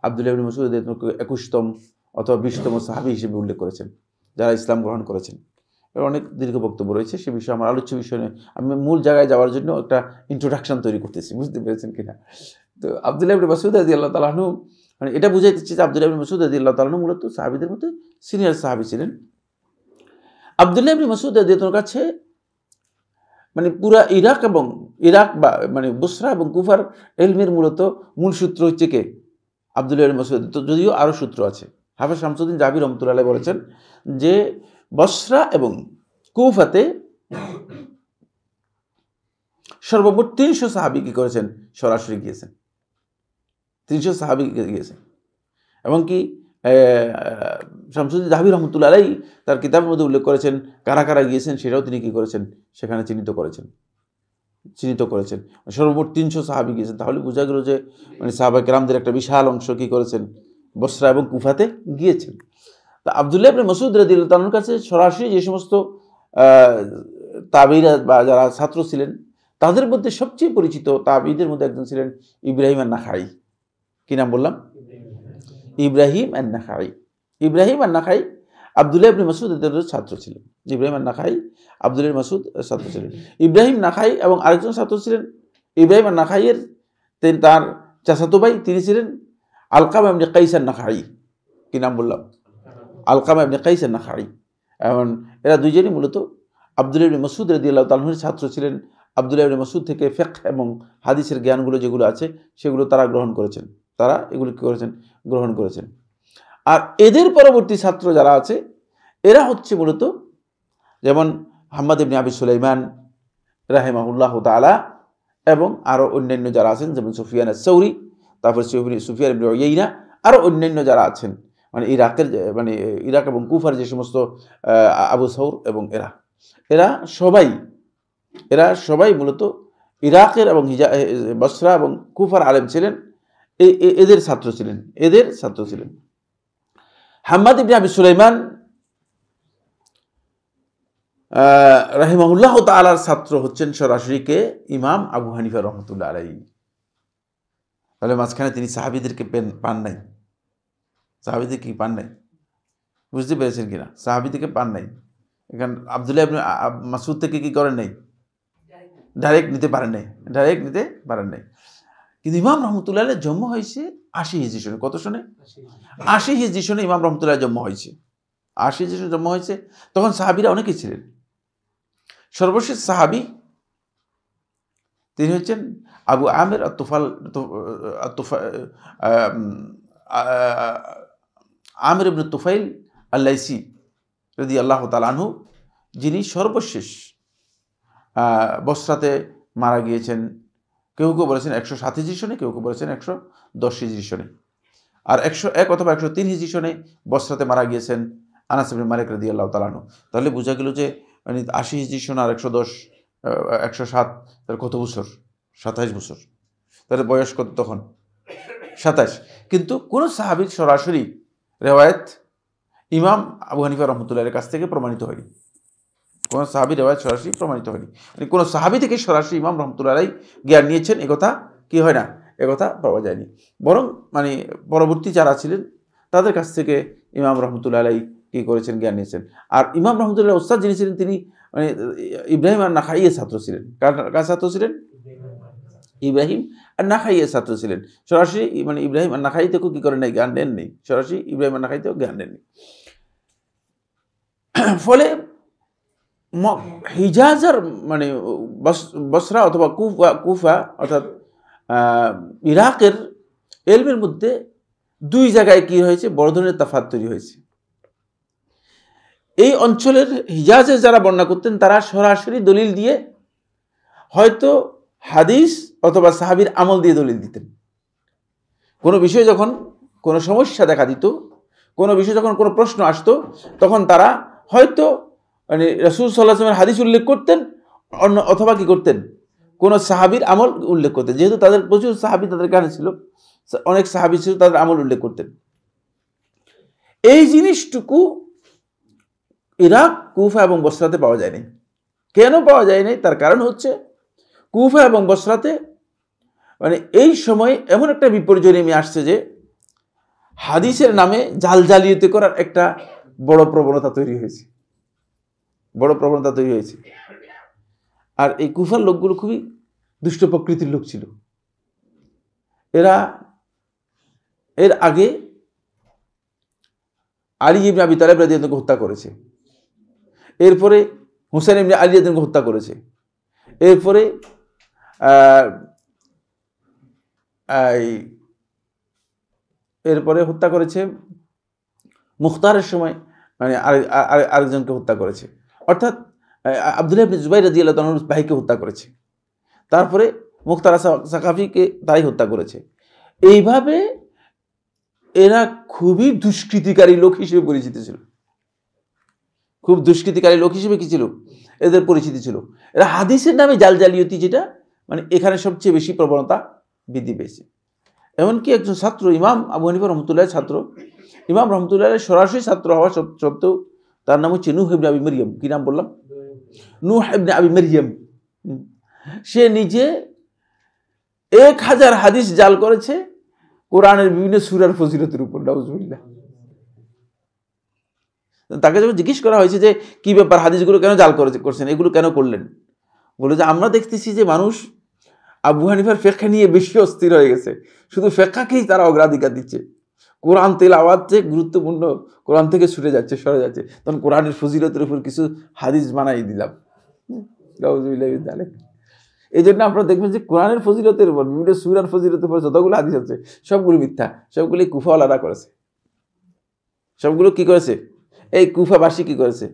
আব্দুল্লাহ ইবনে মাসউদ রাদিয়াল্লাহু 21তম অথবা 20তম সাহাবী হিসেবে উল্লেখ করেছেন যারা ইসলাম গ্রহণ করেছেন। এর অনেক দীর্ঘ বক্তব্য রয়েছে, সে বিষয়ে আমার আলোচ্য বিষয় নয়, আমি মূল জায়গায় যাওয়ার জন্য একটা ইন্ট্রোডাকশন তৈরি করতেছি, বুঝতে পেরেছেন কিনা? তো আব্দুল্লাহ ইবনে মাসউদ রাদিয়াল্লাহু তাআলা আনহু মানে এটা বুঝাইতেছি যে আব্দুল্লাহ ইবনে মাসউদ রাদিয়াল্লাহু তাআলা আনহু মূলত সাহাবীদের মধ্যে সিনিয়র সাহাবী ছিলেন। আব্দুল্লাহ ইবনে মাসউদ রাদিয়াল্লাহু তাআলার কাছে মানে পুরা ইরাক বা মানে বসরা এবং কুফার ইলমের মূল সূত্র হচ্ছে কে? আব্দুল্লাহ ইবনে মাসউদ। তো যদিও আরও সূত্র আছে, হাফেজ শামসুদ্দিন জাহবী রাহমাতুল্লাহ আলাইহি বলেছেন যে বসরা এবং কুফাতে সর্বমোট 300 সাহাবী কি করেছেন, সরাসরি গিয়েছেন। 300 সাহাবী গিয়েছেন। এবং কি শামসুদ্দিন জাহবী রাহমাতুল্লাহ আলাইহি তার কিতাবের মধ্যে উল্লেখ করেছেন কারা কারা গিয়েছেন সেটাও তিনি কি করেছেন সেখানে চিহ্নিত করেছেন। সর্বমোট 300 সাহাবী গিয়েছেন। তাহলে বোঝা গেল যে মানে সাহাবা কেরামদের একটা বিশাল অংশ কি করেছেন, বসরা এবং কুফাতে গিয়েছেন। তা আব্দুল্লাহ ইবনে মাসউদ রাদিয়াল্লাহু তাআলার কাছে সরাসরি যে সমস্ত তাবিঈরা বা যারা ছাত্র ছিলেন তাদের মধ্যে সবচেয়ে পরিচিত তাবিঈদের মধ্যে একজন ছিলেন ইব্রাহিম আন-নাখাঈ। কি নাম বললাম? ইব্রাহিম আন-নাখাঈ। ইব্রাহিম আন-নাখাঈ আব্দুল্লাহ ইবনে মাসউদ রাদিয়াল্লাহু ছাত্র ছিলেন। ইব্রাহিম আন-নাখাঈ আব্দুল্লাহ ইবনে মাসউদ ছাত্র ছিলেন। ইব্রাহিম নাখাঈ এবং আরেকজন ছাত্র ছিলেন ইব্রাহিম আন-নাখাঈয়ের তার চাচাতো ভাই, তিনি ছিলেন আলকামা ইবনে কাইস আন-নাখাঈ। কি নাম বললাম? আলকামা ইবনে কাইস আন-নাখাঈ। এবং এরা দুইজনই মূলত আব্দুল্লাহ ইবনে মাসউদ রাদিয়াল্লাহু তাআলার ছাত্র ছিলেন। আব্দুল্লাহ ইবনে মাসউদ থেকে ফিকহ এবং হাদিসের জ্ঞানগুলো যেগুলো আছে সেগুলো তারা গ্রহণ করেছেন। তারা এগুলো কি করেছেন? গ্রহণ করেছেন। আর এদের পরবর্তী ছাত্র যারা আছে এরা হচ্ছে মূলত যেমন হাম্মাদ ইবনে আবি সুলাইমান রাহিমাহুল্লাহ তাআলা এবং আরও অন্যান্য যারা আছেন যেমন সুফিয়ান আস-সাউরি, তারপর সুফিয়ান ইবনে উয়াইনা, আরও অন্যান্য যারা আছেন মানে ইরাক এবং কুফার যে সমস্ত আবু সাউর এবং এরা সবাই মূলত ইরাকের এবং বসরা এবং কুফার আলেম ছিলেন। এদের ছাত্র ছিলেন। হাম্মাদ ইবনে আবি সুলাইমান রাহিমাহুল্লাহ তাআলার ছাত্র হচ্ছেন সরাসরি কে? ইমাম আবু হানিফা রাহমাতুল্লাহ আলাইহি। তাহলে মাঝখানে তিনি সাহাবীদেরকে পান নাই। সাহাবীদের কি পান নাই? বুঝতে পেরেছেন কিনা? সাহাবীদেরকে পান নাই। এখানে আব্দুল্লাহ ইবনে মাসউদ থেকে কি করেন নাই? ডাইরেক্ট নিতে পারেন নাই। কিন্তু ইমাম রহমতুল্লাহ আলাইহির জন্ম হয়েছে 80 হিজরি সনে। কত সনে? 80 হিজরি সনে ইমাম রহমতুল্লাহ জন্ম হয়েছে। 80 হিজরি সনে জন্ম হয়েছে। তখন সাহাবীরা অনেকেই ছিলেন। সর্বশেষ সাহাবী তিনি হচ্ছেন আবু আমের আমের ইবনে তুফাইল আল-লাইসি রাদিয়াল্লাহু তাআলা আনহু, যিনি সর্বশেষ বসরাতে মারা গিয়েছেন। কেউ কেউ বলেছেন 107 হিজরি সনে, কেউ কেউ বলেছেন 110 হিজরি সনে, আর 101 অথবা 103 হিজরি সনে বসরাতে মারা গিয়েছেন আনাস ইবনে মালিক রাদিয়াল্লাহু তাআলা আনহু। তাহলে বোঝা গেল যে মানে 80 হিজরি সন আর 110 107, তার কত বছর? 27 বছর। তাহলে বয়স কত তখন? 27। কিন্তু কোন সাহাবীর সরাসরি রেওয়ায়েত ইমাম আবু হানিফা রাহমাতুল্লাহির কাছ থেকে প্রমাণিত হয়নি। কোন সাহাবী রেওয়ায়েত সরাসরি প্রমাণিত হয়নি, মানে কোন সাহাবী থেকে সরাসরি ইমাম রাহমাতুল্লাহি জ্ঞান নিয়েছেন একথা কি হয় না, একথা পাওয়া যায়নি। বরং মানে পরবর্তী যারা ছিলেন তাদের কাছ থেকে ইমাম রাহমাতুল্লাহি কি করেছেন, জ্ঞান নিয়েছেন। আর ইমাম রাহমাতুল্লাহি উস্তাদ যিনি ছিলেন তিনি মানে ইব্রাহিম আন-নাখাইয়ের ছাত্র ছিলেন। কার ছাত্র ছিলেন? ইব্রাহিম আন-নাখাইয়ের ছাত্র ছিলেন। সরাসরি মানে ইব্রাহিম আন-নাখাই থেকেও কি করেন নাই, জ্ঞান নেন নেই। সরাসরি ইব্রাহিম আন-নাখাই থেকেও জ্ঞান নেননি। ফলে হিজাজের মানে বসরা অথবা কুফা অর্থাৎ ইরাকের এলমের মধ্যে দুই জায়গায় কি হয়েছে, বড় ধরনের তাফাত তৈরি হয়েছে। এই অঞ্চলের হিজাজে যারা বর্ণনা করতেন তারা সরাসরি দলিল দিয়ে হয়তো হাদিস অথবা সাহাবীর আমল দিয়ে দলিল দিতেন। কোনো বিষয়ে যখন কোনো সমস্যা দেখা দিত, কোনো বিষয়ে যখন কোনো প্রশ্ন আসতো, তখন তারা হয়তো মানে রাসূল সাল্লাল্লাহু আলাইহি ওয়াসাল্লামের হাদিস উল্লেখ করতেন, অথবা কি করতেন, কোনো সাহাবীর আমল উল্লেখ করতেন। যেহেতু তাদের প্রচুর সাহাবী তাদের কাছে ছিল, অনেক সাহাবী ছিল, তাদের আমল উল্লেখ করতেন। এই জিনিসটুকু ইরাক, কুফা এবং বসরাতে পাওয়া যায়নি। কেন পাওয়া যায়নি? তার কারণ হচ্ছে কুফা এবং বসরাতে মানে এই সময় এমন একটা বিপর্যয় নেমে আসছে যে হাদিসের নামে জালিয়াতি করার একটা বড় প্রবণতা তৈরি হয়েছে, বড় প্রবণতা তৈরি হয়েছে। আর এই কুফার লোকগুলো খুবই দুষ্ট প্রকৃতির লোক ছিল। এরা এর আগে আলী ইবনে আবি তালেব রাদিয়াল্লাহু আনহু হত্যা করেছে, এরপরে হুসাইন ইবনে আলী রাদিয়াল্লাহু আনহু হত্যা করেছে, এরপরে হত্যা করেছে মুখতারের সময় মানে আরেকজনকে হত্যা করেছে, অর্থাৎ আব্দুল্লাহ ইবনে জুবাইর রাদিয়াল্লাহু আনহুর ভাইকে হত্যা করেছে, তারপরে মুখতার সাকাফিকে তাই হত্যা করেছে। এইভাবে এরা খুবই দুষ্কৃতিকারী লোক হিসেবে পরিচিত ছিল, খুব দুষ্কৃতিকারী লোক হিসেবে কি ছিল, এদের পরিচিতি ছিল। এরা হাদিসের নামে জালিয়াতি, যেটা মানে এখানে সবচেয়ে বেশি প্রবণতা বৃদ্ধি পেয়েছে। এমনকি একজন ছাত্র, ইমাম আবু হানিফা রহমতুল্লাহের ছাত্র, ইমাম রহমতুল্লাহের সরাসরি ছাত্র হওয়া সত্ত্বেও তার নাম হচ্ছে নূহ ইবনে আবি মারইয়াম। কি নাম বললাম? নূহ ইবনে আবি মারইয়াম। সে নিজে 1000 হাদিস জাল করেছে কোরআনের বিভিন্ন সূরার ফজিলতের উপর। নাউজুবিল্লাহ। তাকে যখন জিজ্ঞেস করা হয়েছে যে কি ব্যাপার, হাদিসগুলো কেন জাল করছেন, এগুলো কেন করলেন, বলে যে আমরা দেখতেছি যে মানুষ আবু হানিফার ফিকহ নিয়ে বেশি অস্থির হয়ে গেছে, শুধু ফিকহকেই তারা অগ্রাধিকার দিচ্ছে, কোরআন তেলাওয়াত যে গুরুত্বপূর্ণ, কোরআন থেকে সরে যাচ্ছে। তখন কোরআনের ফজিলতের উপর কিছু হাদিস বানাই দিলাম। এই জন্য আপনারা দেখবেন যে কোরআনের ফজিলতের উপর, বিভিন্ন সূরার ফজিলতের উপর যতগুলো হাদিস আছে সবগুলো মিথ্যা, সবগুলি কুফাওয়ালারা করেছে। সবগুলো কি করেছে? এই কুফাবাসী কি করেছে?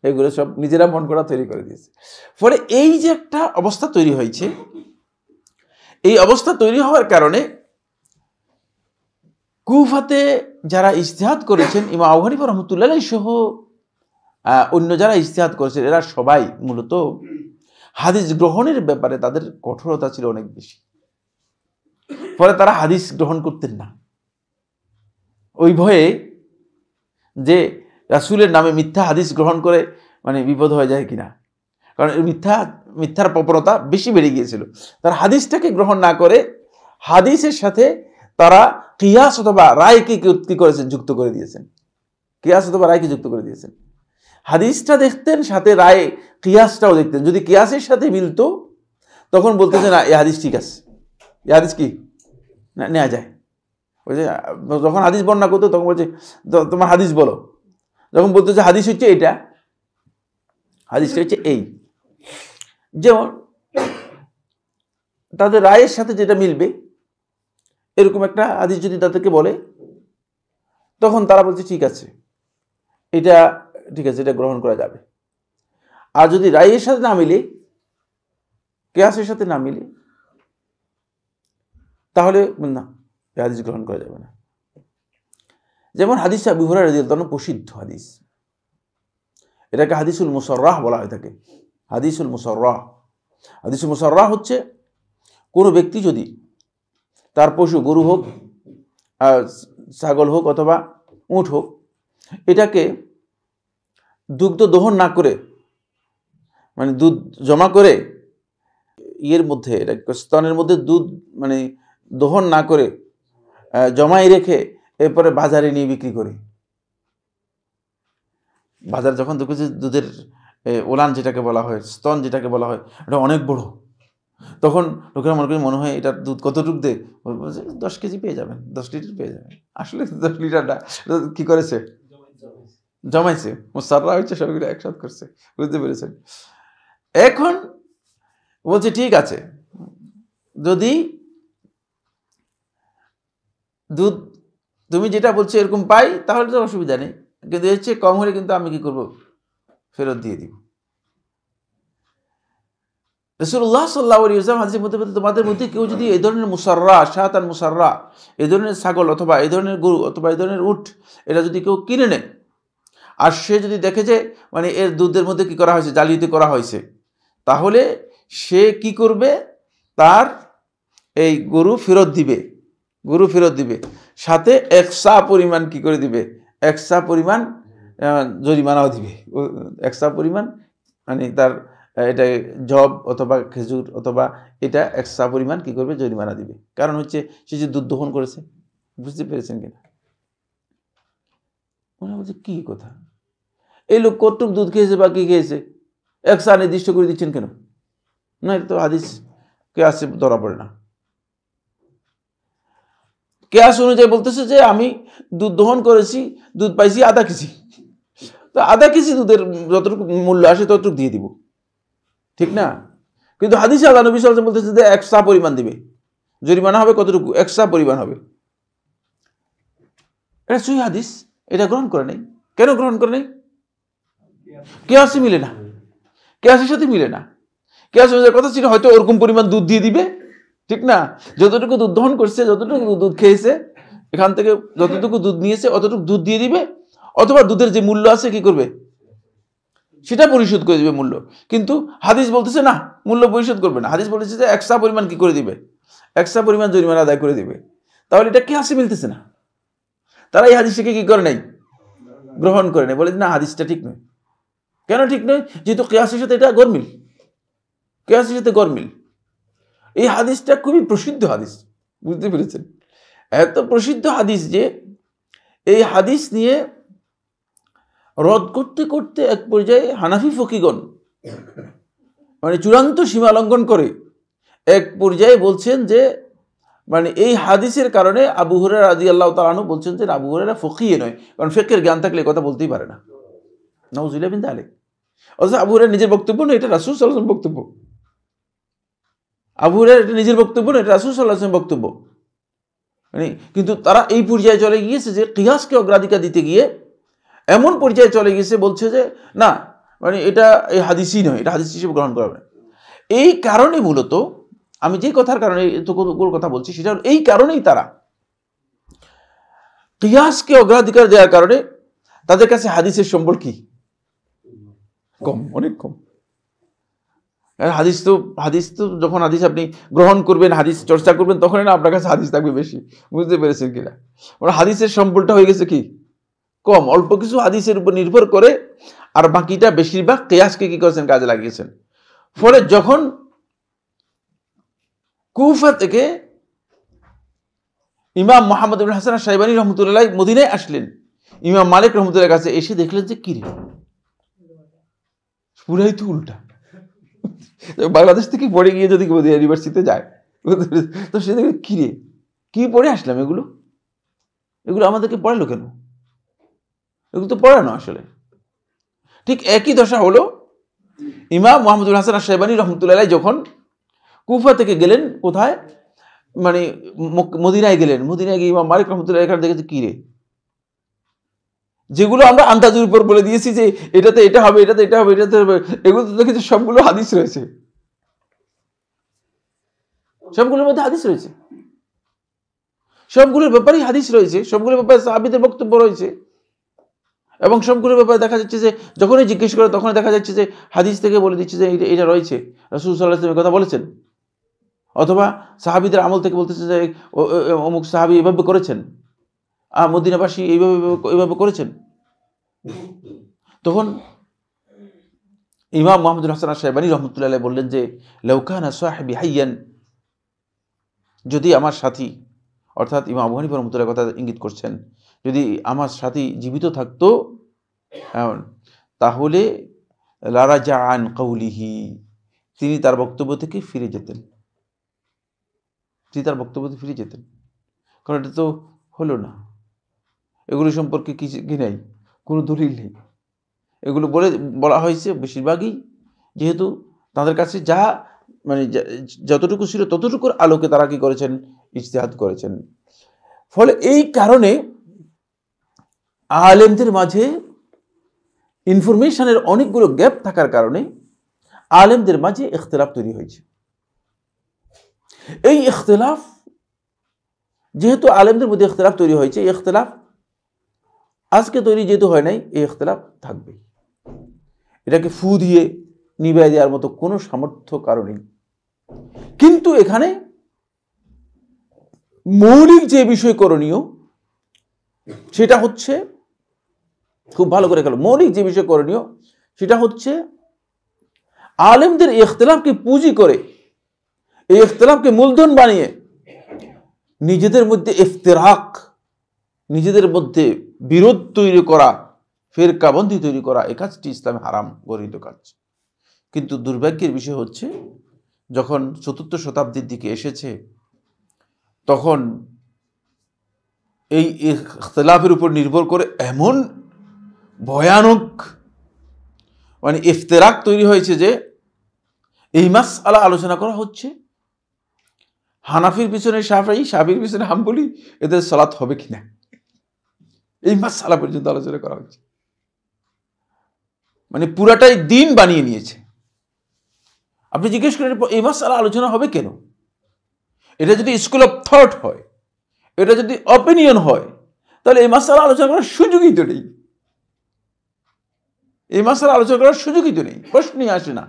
এগুলো সব নিজেরা মন করা তৈরি করে দিয়েছে। ফলে এই যে একটা অবস্থা তৈরি হয়েছে, এই অবস্থা তৈরি হওয়ার কারণে কুফাতে যারা ইজতিহাদ করেছেন, ইমাম আবু হানিফা রাহমাতুল্লাহ সহ অন্য যারা ইজতিহাদ করেছেন, এরা সবাই মূলত হাদিস গ্রহণের ব্যাপারে তাদের কঠোরতা ছিল অনেক বেশি। ফলে তারা হাদিস গ্রহণ করতেন না, ওই ভয়ে যে রাসূলের নামে মিথ্যা হাদিস গ্রহণ করে মানে বিপদ হয়ে যায় কিনা। কারণ মিথ্যার প্রবণতা বেশি বেড়ে গিয়েছিল। তারা হাদিসটাকে গ্রহণ না করে হাদিসের সাথে তারা কিয়াস অথবা রায়কে কি করেছেন, যুক্ত করে দিয়েছেন। কিয়াস অথবা রায়কে যুক্ত করে দিয়েছেন। হাদিসটা দেখতেন, সাথে রায় কিয়াসটাও দেখতেন। যদি কিয়াসের সাথে মিলতো তখন বলতে যে না, এই হাদিস ঠিক আছে, এই হাদিস কি না নেওয়া যায়। বলছে যখন হাদিস বর্ণনা করতো তখন বলছে তোমার হাদিস বলো। যখন বলতো যে হাদিস হচ্ছে এটা, হাদিসটা হচ্ছে এই। যেমন তাদের রায়ের সাথে যেটা মিলবে এরকম একটা হাদিস যদি তাদেরকে বলে, তখন তারা বলছে ঠিক আছে, এটা ঠিক আছে, এটা গ্রহণ করা যাবে। আর যদি রায়ের সাথে না মিলে, কিয়াসের সাথে না মিলে, তাহলে না, এই হাদিস গ্রহণ করা যাবে না। যেমন হাদিস আবু হুরায়রা রাদিয়াল্লাহু আনহু প্রসিদ্ধ হাদিস, এটাকে হাদিসুল মুসাররাহ বলা হয়ে থাকে। হাদিসুল মুসাররাহ, হাদিসুল মুসাররাহ হচ্ছে কোনো ব্যক্তি যদি তার পশু, গরু হোক, ছাগল হোক অথবা উট হোক, এটাকে দুগ্ধ দহন না করে, মানে দুধ জমা করে ইয়ের মধ্যে, এটা স্তনের মধ্যে দুধ মানে দহন না করে জমাই রেখে এরপরে বাজারে নিয়ে বিক্রি করে। বাজার যখন দেখেছে দুধের ওলান যেটাকে বলা হয়, স্তন যেটাকে বলা হয়, এটা অনেক বড়, তখন লোকেরা মনে হয় এটার দুধ কতটুক দে, 10 কেজি পেয়ে যাবেন, 10 লিটার পেয়ে যাবেন। আসলে 10 লিটারটা কি করেছে, জমাইছে, মুসাররা হচ্ছে, সবগুলো একসাথ করছে, বুঝতে পেরেছেন? এখন বলছে ঠিক আছে, যদি দুধ তুমি যেটা বলছো এরকম পাই তাহলে তো অসুবিধা নেই, কিন্তু এর চেয়ে কম হলে কিন্তু আমি কি করব, ফেরত দিয়ে দিব। রাসূলুল্লাহ সাল্লাল্লাহু আলাইহি ওয়াসাল্লাম হাদিসের মধ্যে তোমাদের মধ্যে কেউ যদি এই ধরনের মুসাররা, শাতান মুসাররা, এই ধরনের ছাগল অথবা এই ধরনের গরু অথবা এই ধরনের উট, এটা যদি কেউ কিনে নেয়, আর সে যদি দেখে যে মানে এর দুধের মধ্যে কি করা হয়েছে, জালিয়াতি করা হয়েছে, তাহলে সে কি করবে, তার এই গরু ফেরত দিবে, গরু ফেরত দিবে, সাথে এক্সট্রা পরিমাণ কি করে দিবে, এক্সট্রা পরিমাণ জরিমানাও দিবে, এক্সট্রা পরিমাণ মানে তার এটা জব অথবা খেজুর অথবা এটা এক্সট্রা পরিমাণ কি করবে, জরিমানা দিবে। কারণ হচ্ছে সে যে দুধ দহন করেছে। বুঝতে পেরেছেন কিনা? মনে বলছে কি কথা, এই লোক কতটুক দুধ খেয়েছে বা কি খেয়েছে এক্সট্রা নির্দিষ্ট করে দিচ্ছেন কেন? না, এটা তো হাদিস কিয়াসে ধরা পড়ে না। কিয়াস অনুযায়ী বলতেছে যে আমি দুধ দহন করেছি, দুধ পাইছি আধা কেজি, তো আধা কেজি দুধের যতটুকু মূল্য আসে ততটুকু দিয়ে দিব, ঠিক না? কিন্তু হাদিসে আল্লাহ নবী সাল্লাল্লাহু আলাইহি ওয়াসাল্লাম বলতেছে যে এক্সট্রা পরিমাণ দিবে, জরিমানা হবে কতটুকু, এক্সট্রা পরিমাণ হবে। এটা সহিহ হাদিস, এটা গ্রহণ করে নেই। কেন গ্রহণ করে নেই? কিয়াসে মিলে না, কিয়াসের সাথে মিলে না। কিয়াস অনুযায়ী কথা ছিল হয়তো ওরকম পরিমাণ দুধ দিয়ে দিবে, ঠিক না? যতটুকু দুধ দহন করছে, যতটুকু দুধ খেয়েছে, এখান থেকে যতটুকু দুধ নিয়েছে অতটুকু দুধ দিয়ে দিবে, অথবা দুধের যে মূল্য আছে কি করবে, সেটা পরিশোধ করে দিবে মূল্য। কিন্তু হাদিস বলতেছে না, মূল্য পরিশোধ করবে না। হাদিস বলেছে যে এক্সট্রা পরিমাণ কি করে দিবে, এক্সট্রা পরিমাণ জরিমানা আদায় করে দিবে। তাহলে এটা কিয়াসে মিলতেছে না। তারা এই হাদিসটাকে কি করে নাই, গ্রহণ করে নেই, বলে না হাদিসটা ঠিক নয়। কেন ঠিক নয়? যেহেতু কিয়াসের সাথে এটা গরমিল, কিয়াসের সাথে গরমিল। এই হাদিসটা খুবই প্রসিদ্ধ হাদিস, বুঝতে পেরেছেন? এত প্রসিদ্ধ হাদিস যে এই হাদিস নিয়ে রদ করতে করতে এক পর্যায়ে হানাফি ফকিগণ মানে চূড়ান্ত সীমা লঙ্ঘন করে এক পর্যায়ে বলছেন যে মানে এই হাদিসের কারণে আবু হুরায়রা রাদিয়াল্লাহু তাআলা আনহু বলছেন যে আবু হুরায়রা ফকিহ নয়, কারণ ফিকহের জ্ঞান থাকলে কথা বলতেই পারে না। নাউযুবিল্লাহি মিন যালিক। অথচ আবু হুরায়রা নিজের বক্তব্য না, এটা রাসূল সাল্লাল্লাহু আলাইহি ওয়াসাল্লাম বক্তব্য। আবু হুরায়রা এটা নিজের বক্তব্য না, এটা রাসূল সাল্লাল্লাহু আলাইহি ওয়াসাল্লাম বক্তব্য। মানে কিন্তু তারা এই পর্যায়ে চলে গিয়েছে যে কিয়াসকে অগ্রাধিকার দিতে গিয়ে এমন পর্যায়ে চলে গিয়েছে, বলছে যে না মানে এটা এই হাদিসই নয়, এটা হাদিস হিসেবে গ্রহণ করা হবে না। এই কারণে মূলত আমি যে কথার কারণে কথা বলছি সেটা হলো এই কারণেই তারা কিয়াসকে অগ্রাধিকার দেওয়ার কারণে তাদের কাছে হাদিসের সম্বল কি কম, অনেক কম। হাদিস তো যখন হাদিস আপনি গ্রহণ করবেন, হাদিস চর্চা করবেন, তখনই না আপনার কাছে হাদিস থাকবে বেশি। বুঝতে পেরেছেন কিনা? ওরা হাদিসের সম্বলটা হয়ে গেছে কি কম, অল্প কিছু হাদিসের উপর নির্ভর করে, আর বাকিটা বেশিরভাগ কিয়াসকে কি করেছেন, কাজে লাগিয়েছেন। ফলে যখন কুফা থেকে ইমাম মুহাম্মদ ইবনে হাসান আশ-শাইবানী রাহমাতুল্লাহ মদিনায় আসলেন, ইমাম মালিক রাহমাতুল্লাহর কাছে এসে দেখলেন যে কি রে, পুরাই তো উল্টা। বাংলাদেশ থেকে পড়ে গিয়ে যদি ইউনিভার্সিটিতে যায় তো সে দেখবে কি রে, কি পড়ে আসলাম, এগুলো আমাদেরকে পড়ালো কেন, এগুলো তো পড়ানো আসলে। ঠিক একই দশা হলো ইমাম মুহাম্মদ ইবনে হাসান আশ-শাইবানী রাহমাতুল্লাহ যখন কুফা থেকে গেলেন কোথায়, মানে মদিনায় গেলেন। মদিনায় গিয়ে ইমাম মালিক রহমতুল্লাহ এখানে দেখেছে কি রে, যেগুলো আমরা আন্দাজের উপর বলে দিয়েছি যে এটাতে এটা হবে, এটাতে এটা হবে, এটাতে হবে, এগুলো তো দেখেছি সবগুলো হাদিস রয়েছে, সবগুলোর মধ্যে হাদিস রয়েছে, সবগুলোর ব্যাপারেই হাদিস রয়েছে, সবগুলোর ব্যাপারে সাহাবীদের বক্তব্য রয়েছে, এবং সবগুলোর ব্যাপারে দেখা যাচ্ছে যে যখনই জিজ্ঞেস করে তখন দেখা যাচ্ছে যে হাদিস থেকে বলে দিচ্ছে যে এটা রয়েছে, রাসূল সাল্লাল্লাহু আলাইহি ওয়াসাল্লাম কথা বলেছেন, অথবা সাহাবীদের আমল থেকে বলতেছে যে অমুক সাহাবী এভাবে করেছেন, মদিনাবাসী এইভাবে করেছেন। তখন ইমাম মুহাম্মদুল হাসান আশ-শায়বানী রহমতুল্লাহ আলাইহি বললেন যে লাউ কানা সাহিবি হাইয়ান, যদি আমার সাথী, অর্থাৎ ইমাম আবু হানিফা রহমতুল্লাহ কথা ইঙ্গিত করছেন, যদি আমার সাথী জীবিত থাকতো তাহলে লারাজা আন কাউলিহি, তিনি তার বক্তব্য থেকে ফিরে যেতেন, কারণ এটা তো হলো না, এগুলো সম্পর্কে কি নাই, কোনো দলিল নেই, এগুলো বলা হয়েছে বেশিরভাগই যেহেতু তাদের কাছে যা মানে যতটুকু ছিল ততটুকুর আলোকে তারা কি করেছেন, ইজতিহাদ করেছেন। ফলে এই কারণে আলেমদের মাঝে ইনফরমেশনের অনেকগুলো গ্যাপ থাকার কারণে আলেমদের মাঝে ইখতিলাফ তৈরি হয়েছে। এই ইখতিলাফ যেহেতু আলেমদের মধ্যে ইখতিলাফ তৈরি হয়েছে, এই ইখতিলাফ আজকে তৈরি যেহেতু হয় নাই, এই ইখতিলাফ থাকবে, এটাকে ফু দিয়ে নিভাই দেওয়ার মতো কোনো সামর্থ্য কারো নেই। কিন্তু এখানে মৌলিক যে বিষয় করণীয় সেটা হচ্ছে, খুব ভালো করে খেলো, মৌলিক যে বিষয় করণীয় সেটা হচ্ছে আলেমদের ইখতিলাফকে পুঁজি করে, এই ইখতিলাফকে মূলধন বানিয়ে নিজেদের মধ্যে ইফতিরাক, নিজেদের মধ্যে বিরোধ তৈরি করা, ফিরকাবন্দি তৈরি করা, এই কাজটি ইসলামে হারাম গর্হিত কাজ। কিন্তু দুর্ভাগ্যের বিষয় হচ্ছে যখন ৪র্থ শতাব্দীর দিকে এসেছে তখন এই ইখতিলাফের উপর নির্ভর করে এমন ভয়ানক মানে ইফতিরাক তৈরি হয়েছে যে এই মাসআলা আলোচনা করা হচ্ছে, হানাফির পিছনে শাফিঈ, শাফির পিছনে হাম্বলি, এদের সালাত হবে কিনা, এই মাসআলা পর্যন্ত আলোচনা করা হচ্ছে। মানে পুরাটাই দিন বানিয়ে নিয়েছে। আপনি জিজ্ঞেস করেন এই মাসআলা আলোচনা হবে কেন? এটা যদি স্কুল অফ থট হয়, এটা যদি অপিনিয়ন হয়, তাহলে এই মাসআলা আলোচনা করার সুযোগই তো নেই, এই মাসআলা আলোচনা করার সুযোগই তো নেই, প্রশ্নই আসে না।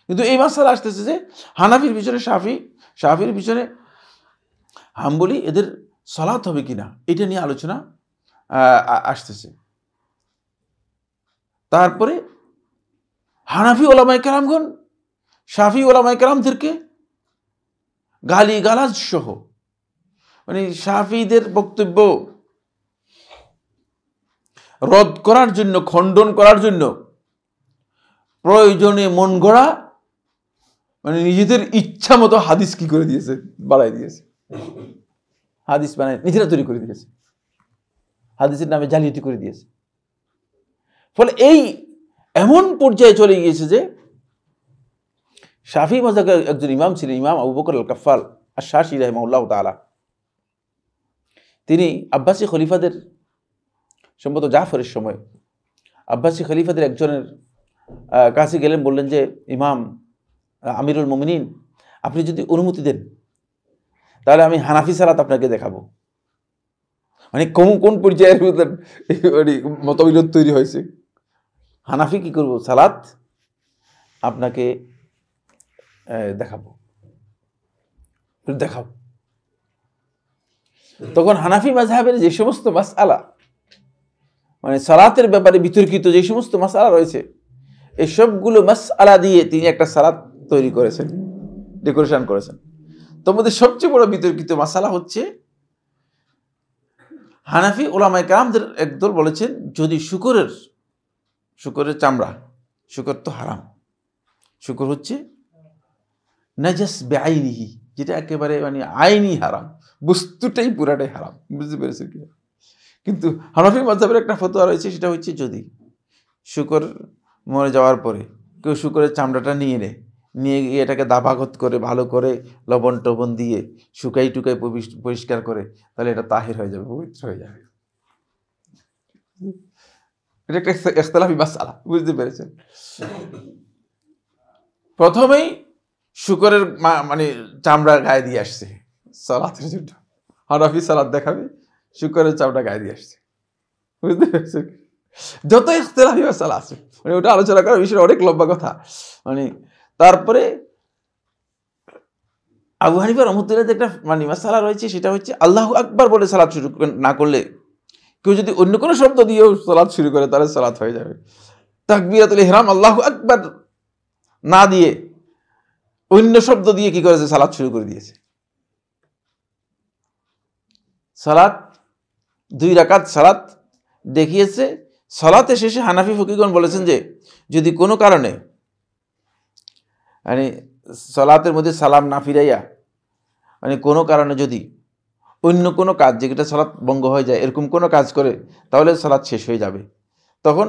কিন্তু এই মাসআলা আসতেছে যে হানাফির পিছনে শাফি, শাফির পিছনে হাম্বলি, এদের সালাত হবে কিনা, এটা নিয়ে আলোচনা আসতেছে। তারপরে হানাফি ওলামায়ে কেরামগণ শাফি ওলামায়ে কেরামদেরকে গালি গালাজ সহ, মানে শাফিদের বক্তব্য রদ করার জন্য, খণ্ডন করার জন্য প্রয়োজনে মন গড়া, মানে নিজেদের ইচ্ছা মতো হাদিস কি করে দিয়েছে, বাড়াই দিয়েছে, হাদিস বানায় নিজেরা তৈরি করে দিয়েছে, হাদিসের নামে জালিয়াতি করে দিয়েছে। ফলে এই এমন পর্যায়ে চলে গিয়েছে যে শাফি মাযহাবের একজন ইমাম ছিলেন, ইমাম আবু বকর আল কাফফাল আশ-শাশী রাহিমাহুল্লাহ তাআলা। তিনি আব্বাসী খলিফাদের, সম্ভবত জাফরের সময় আব্বাসী খলিফাদের একজনের কাছে গেলেন, বললেন যে ইমাম আমিরুল মুমিনিন, আপনি যদি অনুমতি দেন তাহলে আমি হানাফি সালাত আপনাকে দেখাবো। মানে কোন পর্যায়ের মতবিরোধ তৈরি হয়েছে, হানাফি কি করবো সালাত আপনাকে দেখাবো। তখন হানাফি মাযহাবের যে সমস্ত মাসআলা, মানে সালাতের ব্যাপারে বিতর্কিত যে সমস্ত মাসআলা রয়েছে, এই সবগুলো মাসআলা দিয়ে তিনি একটা সালাত তৈরি করেছেন, ডেকোরেশন করেছেন। তোর মধ্যে সবচেয়ে বড় বিতর্কিত মাসআলা হচ্ছে হানাফি ওলামায়ে কেরামদের একদল বলেছেন যদি শুকরের চামড়া, শুকর তো হারাম, শুকর হচ্ছে নাজাস বেআইনিহি, যেটা একেবারে মানে আইনি হারাম, বস্তুটাই পুরাটাই হারাম, বুঝতে পেরেছেন কি? কিন্তু হানাফি মাযহাবের একটা ফতোয়া রয়েছে, সেটা হচ্ছে যদি শুকর মরে যাওয়ার পরে কেউ শুকরের চামড়াটা নিয়ে নেয়, নিয়ে গিয়ে এটাকে দাবাগত করে ভালো করে লবণ টবণ দিয়ে শুকাই টুকাই পরিষ্কার করে, তাহলে এটা তাহির হয়ে যাবে, পবিত্র হয়ে যাবে। এটা একটা ইখতিলাফি মাসআলা, বুঝতে পেরেছেন? প্রথমেই শুকরের মানে চামড়া গায়ে দিয়ে আসছে সালাতের জন্য, হানাফি সালাত দেখাবে শুকরের চামড়া গায়ে দিয়ে আসছে, বুঝতে পেরেছেন? যত ইখতিলাফি মাসআলা আছে মানে ওটা আলোচনা করার বিষয় অনেক লম্বা কথা। মানে তারপরে আবু হানিফা রাহমাতুল্লাহ একটা মানে মাসআলা রয়েছে, সেটা হচ্ছে আল্লাহু আকবার বলে সালাত শুরু না করলে, কেউ যদি অন্য কোনো শব্দ দিয়েও সালাত শুরু করে তাহলে সালাত হয়ে যাবে। তাকবীরাতুল ইহরাম আল্লাহু আকবার না দিয়ে অন্য শব্দ দিয়ে কি করেছে, সালাত শুরু করে দিয়েছে। সালাত 2 রাকাত সালাত দেখিয়েছে। সালাতে শেষে হানাফি ফকিহগণ বলেছেন যে যদি কোনো কারণে মানে সালাতের মধ্যে সালাম না ফিরাইয়া মানে কোনো কারণে যদি অন্য কোনো কাজ, যেটা সালাত ভঙ্গ হয়ে যায়, এরকম কোনো কাজ করে, তাহলে সালাত শেষ হয়ে যাবে। তখন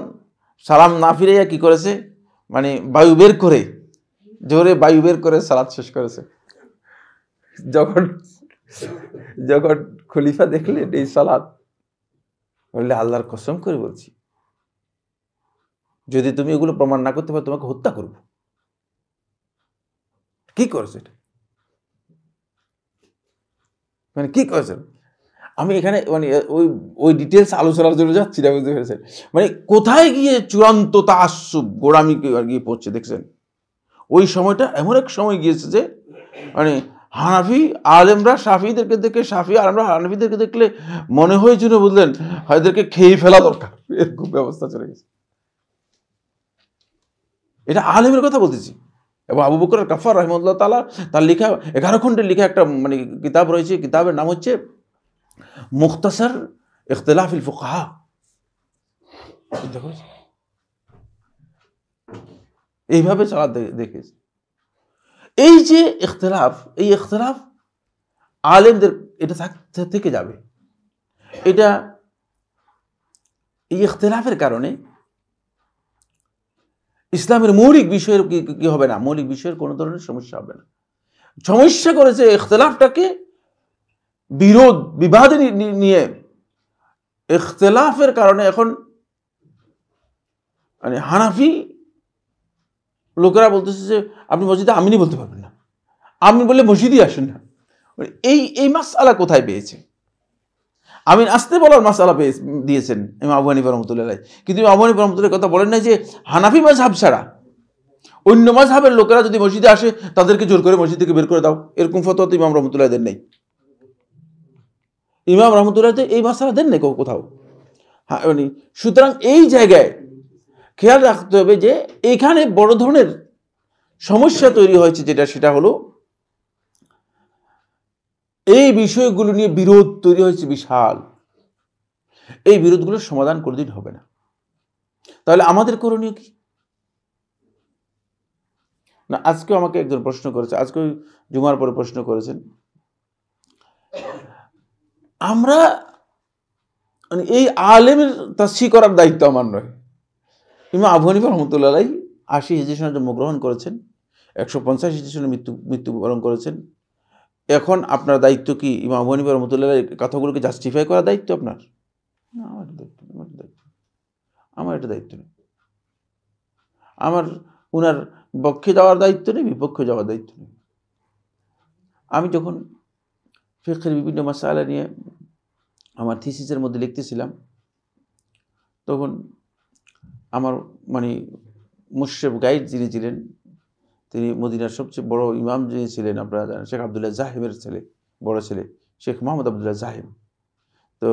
সালাম না ফিরাইয়া কি করেছে, মানে বায়ু বের করে, জোরে বায়ু বের করে সালাত শেষ করেছে। যখন খলিফা দেখলেন এই সালাত, বললে আল্লাহর কসম করে বলছি, যদি তুমি এগুলো প্রমাণ না করতে পারো তোমাকে হত্যা করবো। কি করেছে এটা, মানে কি করেছেন? আমি এখানে মানে ওই ডিটেলস আলোচনার জন্য যাচ্ছি না, বুঝতে পেরেছেন? মানে কোথায় গিয়ে চূড়ান্ত তাআসসুব গোড়ামি গিয়ে পড়ছে দেখছেন? ওই সময়টা এমন এক সময় গিয়েছে যে মানে হানাফি আলেমরা শাফিদেরকে দেখে, শাফি আলেমরা হানাফিদেরকে দেখলে মনে হয়েছিল বুঝলেন এদেরকে খেয়ে ফেলা দরকার, এরকম ব্যবস্থা চলে গেছে। এটা আলেমের কথা বলতেছি। এবং আবু বকর কাফফার রাহিমাহুল্লাহ তাআলা তার লেখা 11 খণ্ডের লেখা একটা মানে কিতাব রয়েছে, কিতাবের নাম হচ্ছে মুখতাসার ইখতিলাফিল ফুকাহা। এইভাবে সালাত দেখেছে। এই যে ইখতিলাফ, এই ইখতিলাফ আলেমদের এটা থেকে যাবে। এটা এই ইখতিলাফের কারণে ইসলামের মৌলিক বিষয়ের কি হবে না, মৌলিক বিষয়ের কোনো ধরনের সমস্যা হবে না। সমস্যা করেছে ইখতিলাফটাকে বিরোধ বিবাদে নিয়ে। ইখতিলাফের কারণে এখন মানে হানাফি লোকেরা বলতেছে যে আপনি মসজিদে আমিনই বলতে পারবেন না, আমিন বললে মসজিদই আসেন না। এই মাসআলা কোথায় পেয়েছে? আমিন আসতে বলার মাসআলা দিয়েছেন ইমাম আবু হানিফা রাহমাতুল্লাহ আলাইহি, কিন্তু ইমাম আবু হানিফা রাহমাতুল্লাহ কথা বলেন না যে হানাফি মাযহাব ছাড়া অন্য মাযহাবের লোকেরা যদি মসজিদে আসে তাদেরকে জোর করে মসজিদ থেকে বের করে দাও, এরকম ফতোয়া তো ইমাম রাহমাতুল্লাহ দেন নাই। ইমাম রাহমাতুল্লাহ এই মাসআলা দেন নাই কোথাও। হ্যাঁ, মানে সুতরাং এই জায়গায় খেয়াল রাখতে হবে যে এখানে বড় ধরনের সমস্যা তৈরি হয়েছে, সেটা হলো এই বিষয়গুলো নিয়ে বিরোধ তৈরি হয়েছে বিশাল। এই বিরোধগুলোর সমাধান কোনোদিন হবে না। তাহলে আমাদের করণীয় কি? না, আজকেও আমাকে একজন প্রশ্ন করেছে, আজকে জুমার পরে প্রশ্ন করেছেন, আমরা মানে এই আলেমের তাসহিহ করার দায়িত্ব আমার নয়। ইমাম আবু হানিফা রাহমাতুল্লাহ আলাইহি 80 হিজরি সনে জন্মগ্রহণ করেছেন, 150 হিজরি সনে মৃত্যুবরণ করেছেন। এখন আপনার দায়িত্ব কি ইমাম আবু হানিফা রাহমাতুল্লাহ আলাইহির কথাগুলোকে জাস্টিফাই করার দায়িত্ব আপনার? না, আমার এটা দায়িত্ব নেই। আমার উনার পক্ষে যাওয়ার দায়িত্ব নেই, বিপক্ষে যাওয়ার দায়িত্ব নেই। আমি যখন ফিকহের বিভিন্ন মাসআলা নিয়ে আমার থিসিসের মধ্যে লিখতেছিলাম, তখন আমার মানে মুশরিফ গাইড যিনি ছিলেন, তিনি মদিনার সবচেয়ে বড় ইমাম যিনি ছিলেন, আপনারা জানেন, শেখ আবদুল্লাহ জাহিমের ছেলে, বড় ছেলে শেখ মোহাম্মদ আবদুল্লাহ জাহিম। তো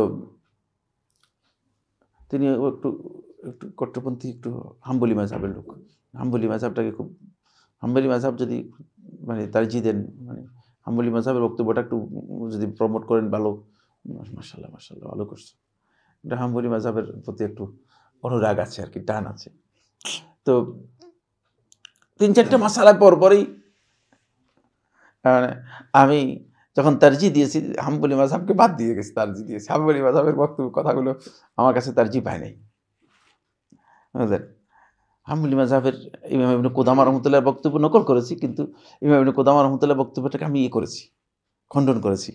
তিনি একটু কট্টরপন্থী, একটু হাম্বলি মাযহাবের লোক। হাম্বলি মাযহাবটাকে খুব, হাম্বলি মাযহাব যদি মানে তারজিহ দেন, মানে হাম্বলি মাযহাবের বক্তব্যটা একটু যদি প্রমোট করেন ভালো, মাশাআল্লাহ মাশাআল্লাহ ভালো করছে। এটা হাম্বলি মাযহাবের প্রতি একটু অনুরাগ আছে আর কি, টান আছে। তো 3-4টা মাসআলা পরপরই আমি যখন তারজিহ দিয়েছি, হাম্বলি মাযহাবকে বাদ দিয়ে গেছি, তারজিহ দিয়েছি। হাম্বলি মাযহাবের বক্তব্য কথাগুলো আমার কাছে তারজিহ পায় নাই, বুঝলেন? হাম্বলি মাযহাবের ইমাম ইবনে কুদামা রাহমাতুল্লাহর বক্তব্য নকল করেছি, কিন্তু ইমাম ইবনে কুদামা রাহমাতুল্লাহর বক্তব্যটাকে আমি করেছি, খণ্ডন করেছি।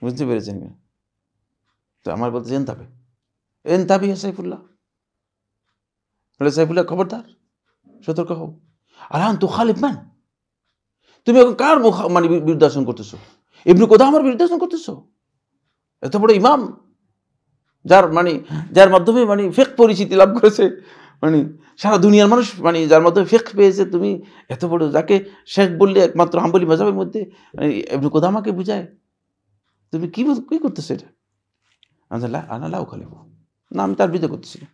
বুঝতে পেরেছেন? তো আমার বলতে এনতাবি সাইফুল্লাহ, বলে সাইফুল্লাহ খবরদার, সতর্ক হও। আলান তুখালিফ মান, তুমি এখন কার মানে বিরুদ্ধাচরণ করতেছো? ইবনে কুদামার বিরুদ্ধাচরণ করতেছো? এত বড় ইমাম, যার মাধ্যমে ফিকহ পরিচিতি লাভ করেছে, সারা দুনিয়ার মানুষ যার মাধ্যমে ফিকহ পেয়েছে, তুমি এত বড়, যাকে শেখ বললে একমাত্র হাম্বলি মাযহাবের মধ্যে ইবনে কুদামাকে বুঝায়, তুমি কি করতেছো? এটা আনা লাউ খালিফ না, আমি তার বিরুদ্ধে করতেছি না।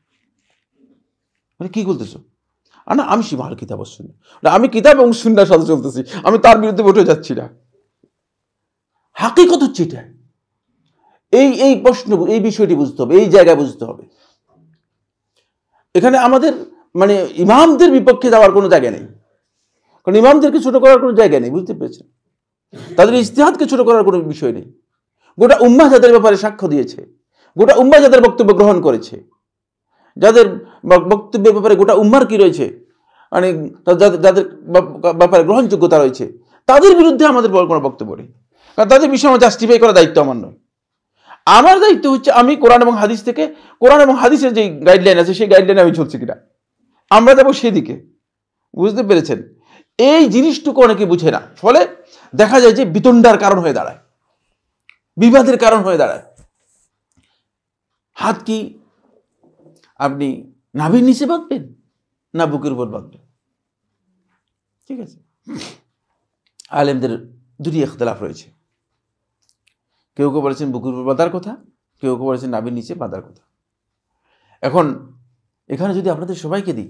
কি বলতেছো? আমি শিমাল কিতাব ও সুন্নাহ, আমি কিতাব এবং সুন্নাহর সাথে চলতেছি, আমি তার বিরুদ্ধে উঠে যাচ্ছি না। হাকিকত হচ্ছে এটা। এই প্রশ্ন, এই বিষয়টি বুঝতে হবে, এই জায়গায় বুঝতে হবে। এখানে আমাদের ইমামদের বিপক্ষে যাওয়ার কোনো জায়গা নেই, কারণ ইমামদেরকে ছোট করার কোনো জায়গা নেই। বুঝতে পেরেছেন? তাদের ইজতিহাদকে ছোট করার কোনো বিষয় নেই। গোটা উম্মাহ যাদের ব্যাপারে সাক্ষ্য দিয়েছে, গোটা উম্মাহ যাদের বক্তব্য গ্রহণ করেছে, যাদের বক্তব্যের ব্যাপারে গোটা উম্মার কি রয়েছে, যাদের ব্যাপারে গ্রহণযোগ্যতা রয়েছে, তাদের বিরুদ্ধে আমাদের কোনো বক্তব্য নেই। কারণ তাদের বিষয়ে আমার জাস্টিফাই করার দায়িত্ব আমার নয়। আমার দায়িত্ব হচ্ছে আমি কোরআন এবং হাদিসের যে গাইডলাইন আছে, সেই গাইডলাইনে আমি চলছি কিনা, আমরা যাবো সেদিকে। বুঝতে পেরেছেন? এই জিনিসটুকু অনেকে বুঝে না, ফলে দেখা যায় যে বিতণ্ডার কারণ হয়ে দাঁড়ায়, বিবাদের কারণ হয়ে দাঁড়ায়। হাত কি আপনি নাভির নিচে বাঁধবেন না বুকের উপর বাঁধবেন? ঠিক আছে, আলেমদের দুটি ইখতিলাফ রয়েছে। কেউ কেউ বলেছেন বুকের উপর বাঁধার কথা, কেউ কেউ বলেছেন নাভির নিচে বাঁধার কথা। এখন এখানে যদি আপনাদের সবাইকে দিই,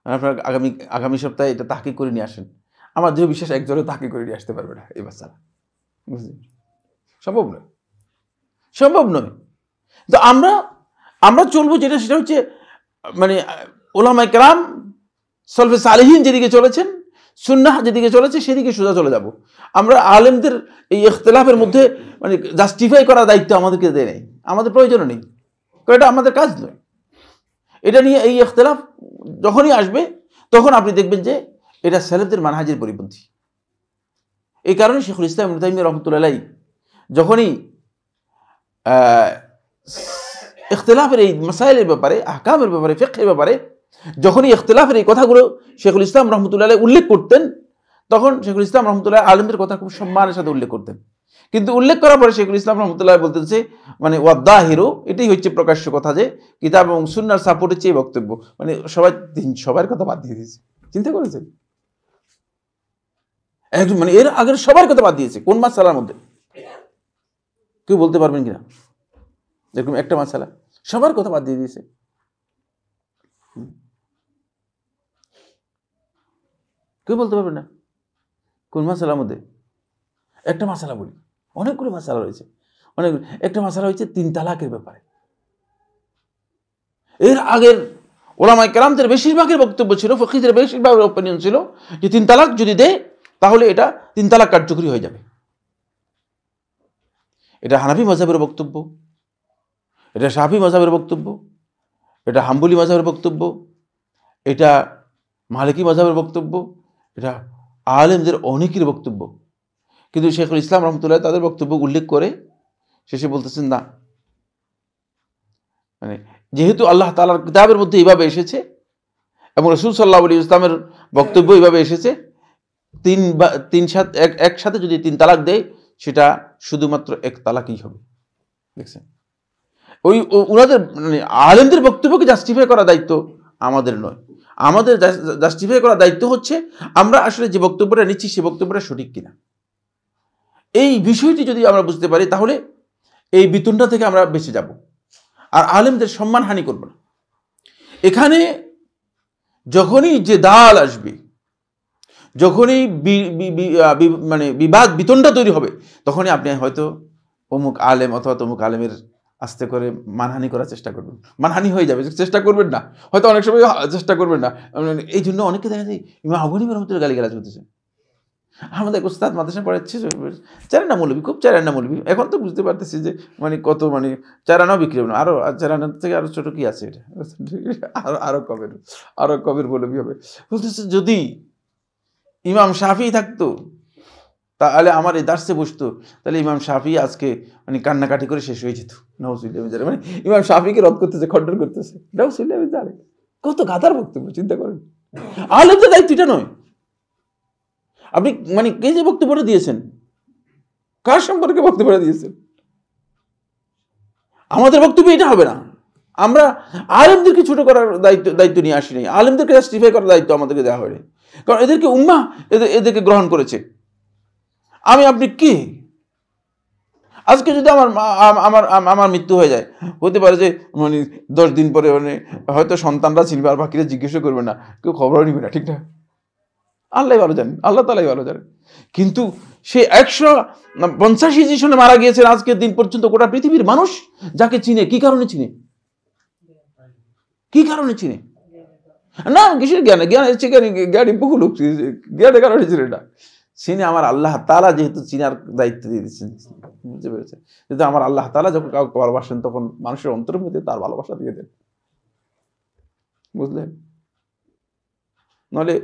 আপনারা আগামী সপ্তাহে এটা তাহকিক করে নিয়ে আসেন, আমার দৃঢ় বিশ্বাস একজনও তাহকিক করে নিয়ে আসতে পারবে না এই বাচ্চারা। বুঝলেন? সম্ভব নয়। তো আমরা চলবো সেটা হচ্ছে ওলামায়ে কেরাম সলফে সালেহিন যেদিকে চলেছেন, সুন্নাহ যেদিকে চলেছে, সেদিকে সোজা চলে যাব। আমরা আলেমদের এই ইখতিলাফের মধ্যে জাস্টিফাই করার দায়িত্ব আমাদেরকে দেয় নেই, আমাদের প্রয়োজনও নেই, কারণ এটা আমাদের কাজ নয়। এটা নিয়ে এই ইখতিলাফ যখনই আসবে, তখন আপনি দেখবেন যে এটা সালেফদের মানহাজের পরিপন্থী। এই কারণে শেখুল ইসলাম ইবনে তাইমিয়া রাহমাতুল্লাহ আলাইহি যখনই ইখতিলাফের এই মাসাইলের ব্যাপারে, আহকামের ব্যাপারে, ফিকহের ব্যাপারে যখনই ইখতিলাফের এই কথাগুলো শেখুল ইসলাম রাহমাতুল্লাহ আলাইহি উল্লেখ করতেন, তখন শেখুল ইসলাম রাহমাতুল্লাহ আলেমদের কথা খুব সম্মানের সাথে উল্লেখ করতেন। কিন্তু উল্লেখ করার পরে শেখুল ইসলাম রাহমাতুল্লাহ বলতেন যে ওয়াদাহিরু, এটাই হচ্ছে প্রকাশ্য কথা, যে কিতাব এবং সুন্নাহর সাপোর্ট হচ্ছে এই বক্তব্য। সবার কথা বাদ দিয়ে দিয়েছে। চিন্তা করেছেন? এর আগের সবার কথা বাদ দিয়েছে। কোন মাসআলার মধ্যে কেউ বলতে পারবেন কিনা? এরকম একটা মাসআলা সবার কথা বাদ দিয়ে দিয়েছে। কেউ বলতে পারবেন না কোন মাসআলার মধ্যে? একটা মাসআলা বলি, অনেকগুলো মাসআলা রয়েছে, একটা মাসআলা হচ্ছে 3 তালাকের ব্যাপারে। এর আগের ওলামায়ে কেরামদের বেশিরভাগের বক্তব্য ছিল, ফকিহদের বেশিরভাগের অপিনিয়ন ছিল যে 3 তালাক যদি দেয় তাহলে এটা 3 তালাক কার্যকরী হয়ে যাবে। এটা হানাফি মাযহাবের বক্তব্য, এটা শাফি মাযহাবের বক্তব্য, এটা হাম্বলি মাযহাবের বক্তব্য, এটা মালিকি মাযহাবের বক্তব্য, এটা আলেমদের অনেকের বক্তব্য। কিন্তু শেখুল ইসলাম রাহমাতুল্লাহ তাদের বক্তব্য উল্লেখ করে শেষে বলতেছেন না, যেহেতু আল্লাহ তাআলার কিতাবের মধ্যে এইভাবে এসেছে এবং রাসূল সাল্লাল্লাহু আলাইহি ওয়াসাল্লামের বক্তব্য এইভাবে এসেছে, একসাথে যদি 3 তালাক দেয় সেটা শুধুমাত্র 1 তালাকই হবে। দেখছেন, ওনাদের আলেমদের বক্তব্যকে জাস্টিফাই করার দায়িত্ব আমাদের নয়। আমাদের জাস্টিফাই করার দায়িত্ব হচ্ছে আমরা আসলে যে বক্তব্যটা নিচ্ছি সে বক্তব্যটা সঠিক কিনা। এই বিষয়টি যদি আমরা বুঝতে পারি, তাহলে এই বিতণ্ডা থেকে আমরা বেঁচে যাব, আর আলেমদের সম্মানহানি করব না। এখানে যখনই যে দাল আসবে, যখনই বিবাদ বিতণ্ডা তৈরি হবে, তখনই আপনি হয়তো অমুক আলেম অথবা তমুক আলেমের আস্তে করে মানহানি করার চেষ্টা করবেন। মানহানি হয়ে যাবে, চেষ্টা করবেন না, হয়তো অনেক সময় চেষ্টা করবেন না। এই জন্য অনেকে দেখা যায় ইমাম আবু হানিফা রাহমাতুল্লাহ গালিগালাজ করতেছে, আমাদের উস্তাদ মাদ্রাসা পড়াচ্ছে চারানা মৌলবী, খুব চারানা মৌলবী। এখন তো বুঝতে পারতেছি যে মানে কত মানে চারানাও বিক্রি হবে না, আরও চারানার থেকে আরও ছোটো কি আছে এটা, আরও কবের মৌলবী হবে। বলতেছে যদি ইমাম শাফি থাকতো তাহলে আমার এই দার্সে বসতো, তাহলে ইমাম শাফি আজকে মানে কান্নাকাটি করে শেষ হয়ে যেত। নাউজুবিল্লাহ, মানে ইমাম শাফিকে রদ করতেছে, খণ্ডন করতেছে। নাউজুবিল্লাহ, কত গাধার বক্তব্য চিন্তা করেন। আলেমদের দায়িত্ব এটা নয়। আপনি মানে কে যে বক্তব্যটা দিয়েছেন, কার সম্পর্কে বক্তব্যটা দিয়েছেন? আমাদের বক্তব্য এটা হবে না। আমরা আলেমদেরকে ছোট করার দায়িত্ব নিয়ে আসি নাই, আলেমদেরকে জাস্টিফাই করার দায়িত্ব আমাদেরকে দেওয়া হয়নি, কারণ এদেরকে উম্মাহ এদেরকে গ্রহণ করেছে। আমি আপনি কি আজকে যদি আমার মৃত্যু হয়ে যায়, হতে পারে যে মানে 10 দিন পরে মানে হয়তো সন্তানরা চিনবে, আর বাকিরা জিজ্ঞেসও করবে না, কেউ খবরও নিবে না, ঠিক না? আল্লাহ ভালো জানেন, আল্লাহ তাআলাই ভালো জানেন। কিন্তু সে 185 সনে মারা গিয়েছেন, আজকের দিন পর্যন্ত গোটা পৃথিবীর মানুষ যাকে চিনে, কি কারণে চিনে? কি কারণে চিনে? না কিসের জ্ঞানে, জ্ঞানী বহু লোক জ্ঞানের কারণে চিনে না, চিনে আমার আল্লাহ তাআলা যেহেতু চিনার দায়িত্ব দিয়ে দিচ্ছেন, বুঝতে পেরেছেন? যেহেতু আমার আল্লাহ তাআলা যখন কাউকে ভালোবাসেন তখন মানুষের অন্তরের মধ্যে তার ভালোবাসা দিয়ে দেন, বুঝলেন? নাহলে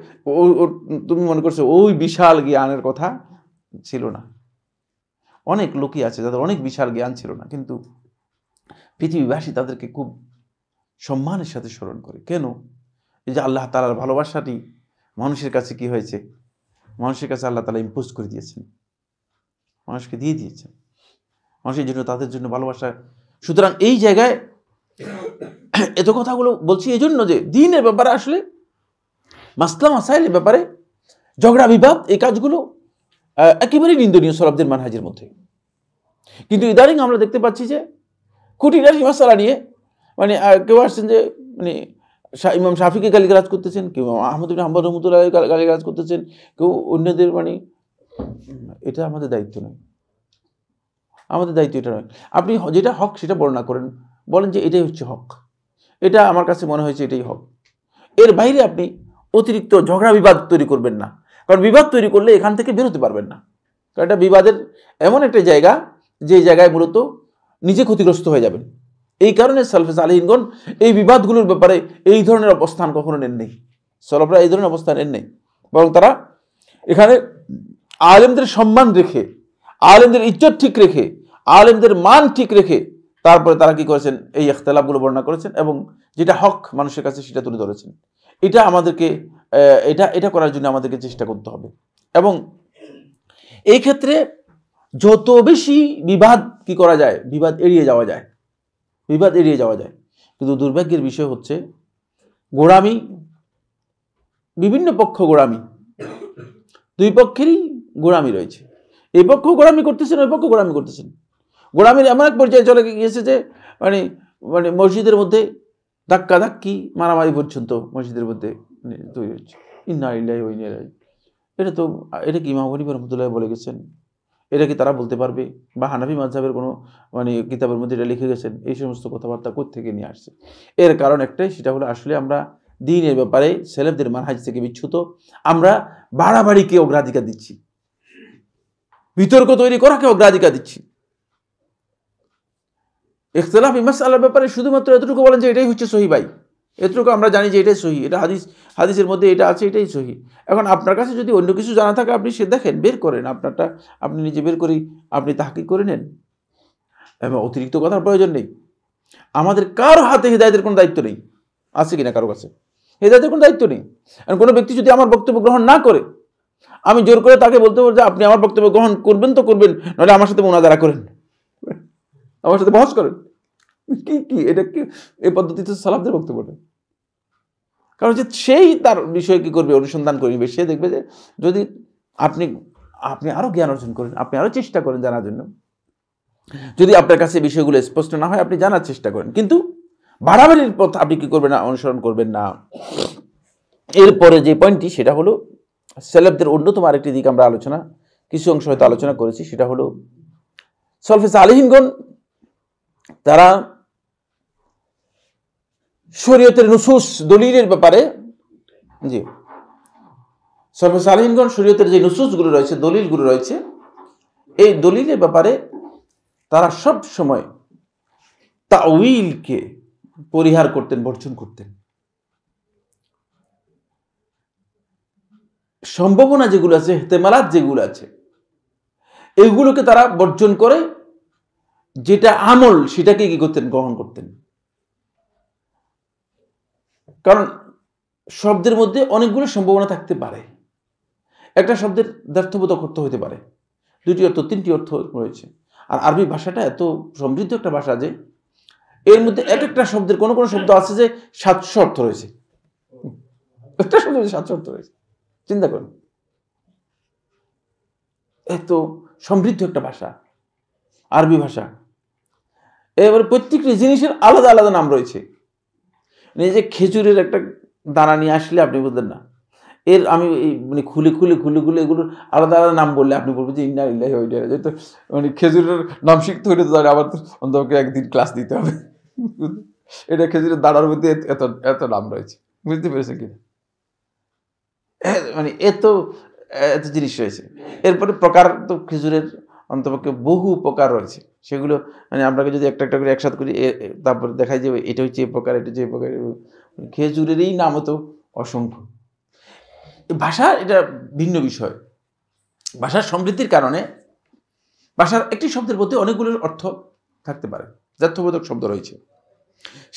তুমি মনে করছো ওই বিশাল জ্ঞানের কথা ছিল না। অনেক লোকই আছে যাদের অনেক বিশাল জ্ঞান ছিল না, কিন্তু পৃথিবীবাসী তাদেরকে খুব সম্মানের সাথে স্মরণ করে। কেন? এই যে আল্লাহ তাআলার ভালোবাসাটি মানুষের কাছে কি হয়েছে, মানুষের কাছে আল্লাহ তাআলা ইম্পোজ করে দিয়েছেন, মানুষকে দিয়ে দিয়েছেন, মানুষের জন্য তাদের জন্য ভালোবাসা। সুতরাং এই জায়গায় এত কথাগুলো বলছি এই জন্য যে দ্বীনের ব্যাপারে আসলে মাসলা মাসাইলের ব্যাপারে ঝগড়া বিবাদ এই কাজগুলো একেবারেই নিন্দনীয় সালাফদের মানহাজের মধ্যে। কিন্তু ইদানিং আমরা দেখতে পাচ্ছি যে খুঁটিনাটি মাসালা নিয়ে মানে কেউ আসছেন যে মানে ইমাম শাফিকে গালিগালাজ করতেছেন, কেউ আহমদ ইবনে হাম্বল রাহমাতুল্লাহ আলাইহি গালিগালাজ করতেছেন, কেউ অন্যদের মানে এটা আমাদের দায়িত্ব নয়, আমাদের দায়িত্ব এটা নয়। আপনি যেটা হক সেটা বর্ণনা করেন, বলেন যে এটাই হচ্ছে হক, এটা আমার কাছে মনে হয়েছে এটাই হক। এর বাইরে আপনি অতিরিক্ত ঝগড়া বিবাদ তৈরি করবেন না, কারণ বিবাদ তৈরি করলে এখান থেকে বেরোতে পারবেন না। কারণ এটা বিবাদের এমন একটা জায়গা যে জায়গায় মূলত নিজে ক্ষতিগ্রস্ত হয়ে যাবেন। এই কারণে সালফে সালেহিনগণ এই বিবাদগুলোর ব্যাপারে এই ধরনের অবস্থান কখনো নেন নেই, সালাফরা এই ধরনের অবস্থান নেন নেই, বরং তারা এখানে আলেমদের সম্মান রেখে, আলেমদের ইজ্জত ঠিক রেখে, আলেমদের মান ঠিক রেখে তারপরে তারা কি করেছেন, এই ইখতিলাফগুলো বর্ণনা করেছেন এবং যেটা হক মানুষের কাছে সেটা তুলে ধরেছেন। এটা আমাদেরকে এটা করার জন্য আমাদেরকে চেষ্টা করতে হবে। এবং এই ক্ষেত্রে যত বেশি বিবাদ কি করা যায়, বিবাদ এড়িয়ে যাওয়া যায়, বিবাদ এড়িয়ে যাওয়া যায়। কিন্তু দুর্ভাগ্যের বিষয় হচ্ছে গোড়ামি, বিভিন্ন পক্ষ গোড়ামি, দুই পক্ষেরই গোড়ামি রয়েছে। এই পক্ষ গোড়ামি করতেছেন, ওই পক্ষ গোড়ামি করতেছেন। গোড়ামির এমন এক পর্যায়ে চলে গিয়েছে যে মানে মানে মসজিদের মধ্যে ধাক্কা ধাক্কি মারামারি পর্যন্ত মসজিদের মধ্যে তৈরি হচ্ছে। ইন্না লিল্লাহি ওয়া ইন্না ইলাইহি রাজিউন। এটা কি ইমাম আবু হানিফা রাহমাতুল্লাহ বলে গেছেন? এটা কি তারা বলতে পারবে? বা হানাফি মাযহাবের কোনো মানে কিতাবের মধ্যে এটা লিখে গেছেন? এই সমস্ত কথাবার্তা কোত্থেকে নিয়ে আসছে? এর কারণ একটাই, সেটা হলো আসলে আমরা দ্বীনের ব্যাপারে সেলেফদের মানহাজ থেকে বিচ্যুত। আমরা বাড়াবাড়িকে অগ্রাধিকার দিচ্ছি, বিতর্ক তৈরি করাকে অগ্রাধিকার দিচ্ছি। ইখতিলাফি মাসআলার ব্যাপারে শুধুমাত্র এতটুকু বলেন যে এটাই হচ্ছে সহিহ, ভাই এতটুকু আমরা জানি যে এটাই সহিহ, এটা হাদিসের মধ্যে এটা আছে, এটাই সহিহ। এখন আপনার কাছে যদি অন্য কিছু জানা থাকে আপনি সে দেখেন, বের করেন, আপনারটা আপনি নিজে বের করি, আপনি তাহকিক করে নেন, এবং অতিরিক্ত কথার প্রয়োজন নেই। আমাদের কারো হাতে হিদায়াতের কোনো দায়িত্ব নেই, আছে কিনা কারো কাছে? হিদায়াতের কোনো দায়িত্ব নেই। আর কোনো ব্যক্তি যদি আমার বক্তব্য গ্রহণ না করে, আমি জোর করে তাকে বলতে পারবো যে আপনি আমার বক্তব্য গ্রহণ করবেন তো করবেন, নাহলে আমার সাথে মুনাজারা করেন, আমার সাথে বহস করেন। কি এটা কি? এই পদ্ধতিতে সালাফদের বক্তব্যটা, কারণ যে সেই তার বিষয়ে কি করবে, অনুসন্ধান করবে, সে দেখবে যে যদি আপনি আরো জ্ঞান অর্জন করেন, আপনি আরো চেষ্টা করেন জানার জন্য, যদি আপনার কাছে বিষয়গুলো স্পষ্ট না হয় আপনি জানার চেষ্টা করেন, কিন্তু বাড়াবাড়ির পথ আপনি কি করবেন না, অনুসরণ করবেন না। এরপরে যে পয়েন্টটি, সেটা হলো সালাফদের অন্যতম আরেকটি দিক আমরা কিছু অংশ হয়তো আলোচনা করেছি, সেটা হলো সালফে সালেহিনগণ তারা শরীয়তের নুসুস দলিলের ব্যাপারে সলফে সালেহিনগণ শরীয়তের যে নুসুসগুলো রয়েছে, দলিলগুলো রয়েছে, এই দলিলের ব্যাপারে তারা সব সময় তাউইলকে পরিহার করতেন, বর্জন করতেন। সম্ভাবনা যেগুলো আছে, ইহতেমালাত যেগুলো আছে, এগুলোকে তারা বর্জন করে যেটা আমল সেটাকে কি করতেন, গ্রহণ করতেন। কারণ শব্দের মধ্যে অনেকগুলো সম্ভাবনা থাকতে পারে। একটা শব্দের দ্ব্যর্থবোধক অর্থ হতে পারে, দুটি অর্থ, তিনটি অর্থ রয়েছে। আর আরবি ভাষাটা এত সমৃদ্ধ একটা ভাষা যে এর মধ্যে এক একটা শব্দের কোনো কোনো শব্দ আছে যে 700 অর্থ রয়েছে। একটা শব্দের 700 অর্থ রয়েছে, চিন্তা করুন। এত সমৃদ্ধ একটা ভাষা আরবি ভাষা। এবার প্রত্যেকটি জিনিসের আলাদা আলাদা নাম রয়েছে। এই যে খেজুরের একটা দানা নিয়ে আসলে আপনি বুঝলেন না, এর আমি মানে খুলে খুলে খুলে খুলে এগুলোর আলাদা আলাদা নাম বললে আপনি বলবেন যে ইন্না ইল্লাহি ওয়া ইন্না ইলাইহি রাজিউন। মানে খেজুরের নাম শিখতে হলে তো আবার অন্তত একদিন ক্লাস দিতে হবে। এটা খেজুরের দানার মধ্যে এত এত নাম রয়েছে, বুঝতে পেরেছে কিনা? মানে এত এত জিনিস রয়েছে। এরপরে প্রকার তো খেজুরের অন্তপক্ষে বহু প্রকার রয়েছে, সেগুলো মানে আপনাকে যদি একটা একটা করে একসাথে করি তারপর দেখাই যে এটা হচ্ছে এই প্রকার, এটা হচ্ছে এই প্রকার। খেজুরেরই নাম তো অসংখ্য। ভাষা এটা ভিন্ন বিষয়। ভাষার সমৃদ্ধির কারণে ভাষার একটি শব্দের মধ্যে অনেকগুলো অর্থ থাকতে পারে, যথার্থবোধক শব্দ রয়েছে।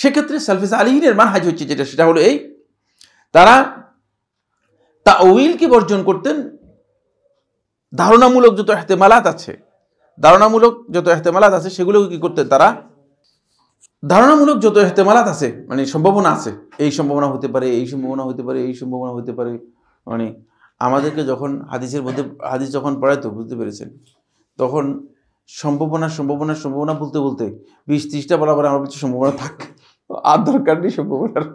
সেক্ষেত্রে সালফে সালেহিনের মানহাজ হচ্ছে যেটা, সেটা হলো এই, তারা তাউইলকে বর্জন করতেন। ধারণামূলক যত ইহতেমালাত আছে, ধারণামূলক যত ইহতেমালাত আছে সেগুলোকে কি করতেন তারা, ধারণামূলক যত ইহতেমালাত আছে মানে সম্ভাবনা আছে, এই সম্ভাবনা হতে পারে, এই সম্ভাবনা হতে পারে, এই সম্ভাবনা হতে পারে। মানে আমাদেরকে যখন হাদিসের মধ্যে হাদিস যখন পড়াইতো, বুঝতে পেরেছেন, তখন সম্ভাবনা সম্ভাবনা সম্ভাবনা বলতে বলতে 20-30টা বলা পরে আমার কিছু সম্ভাবনা থাকে, আর দরকার নেই সম্ভাবনার।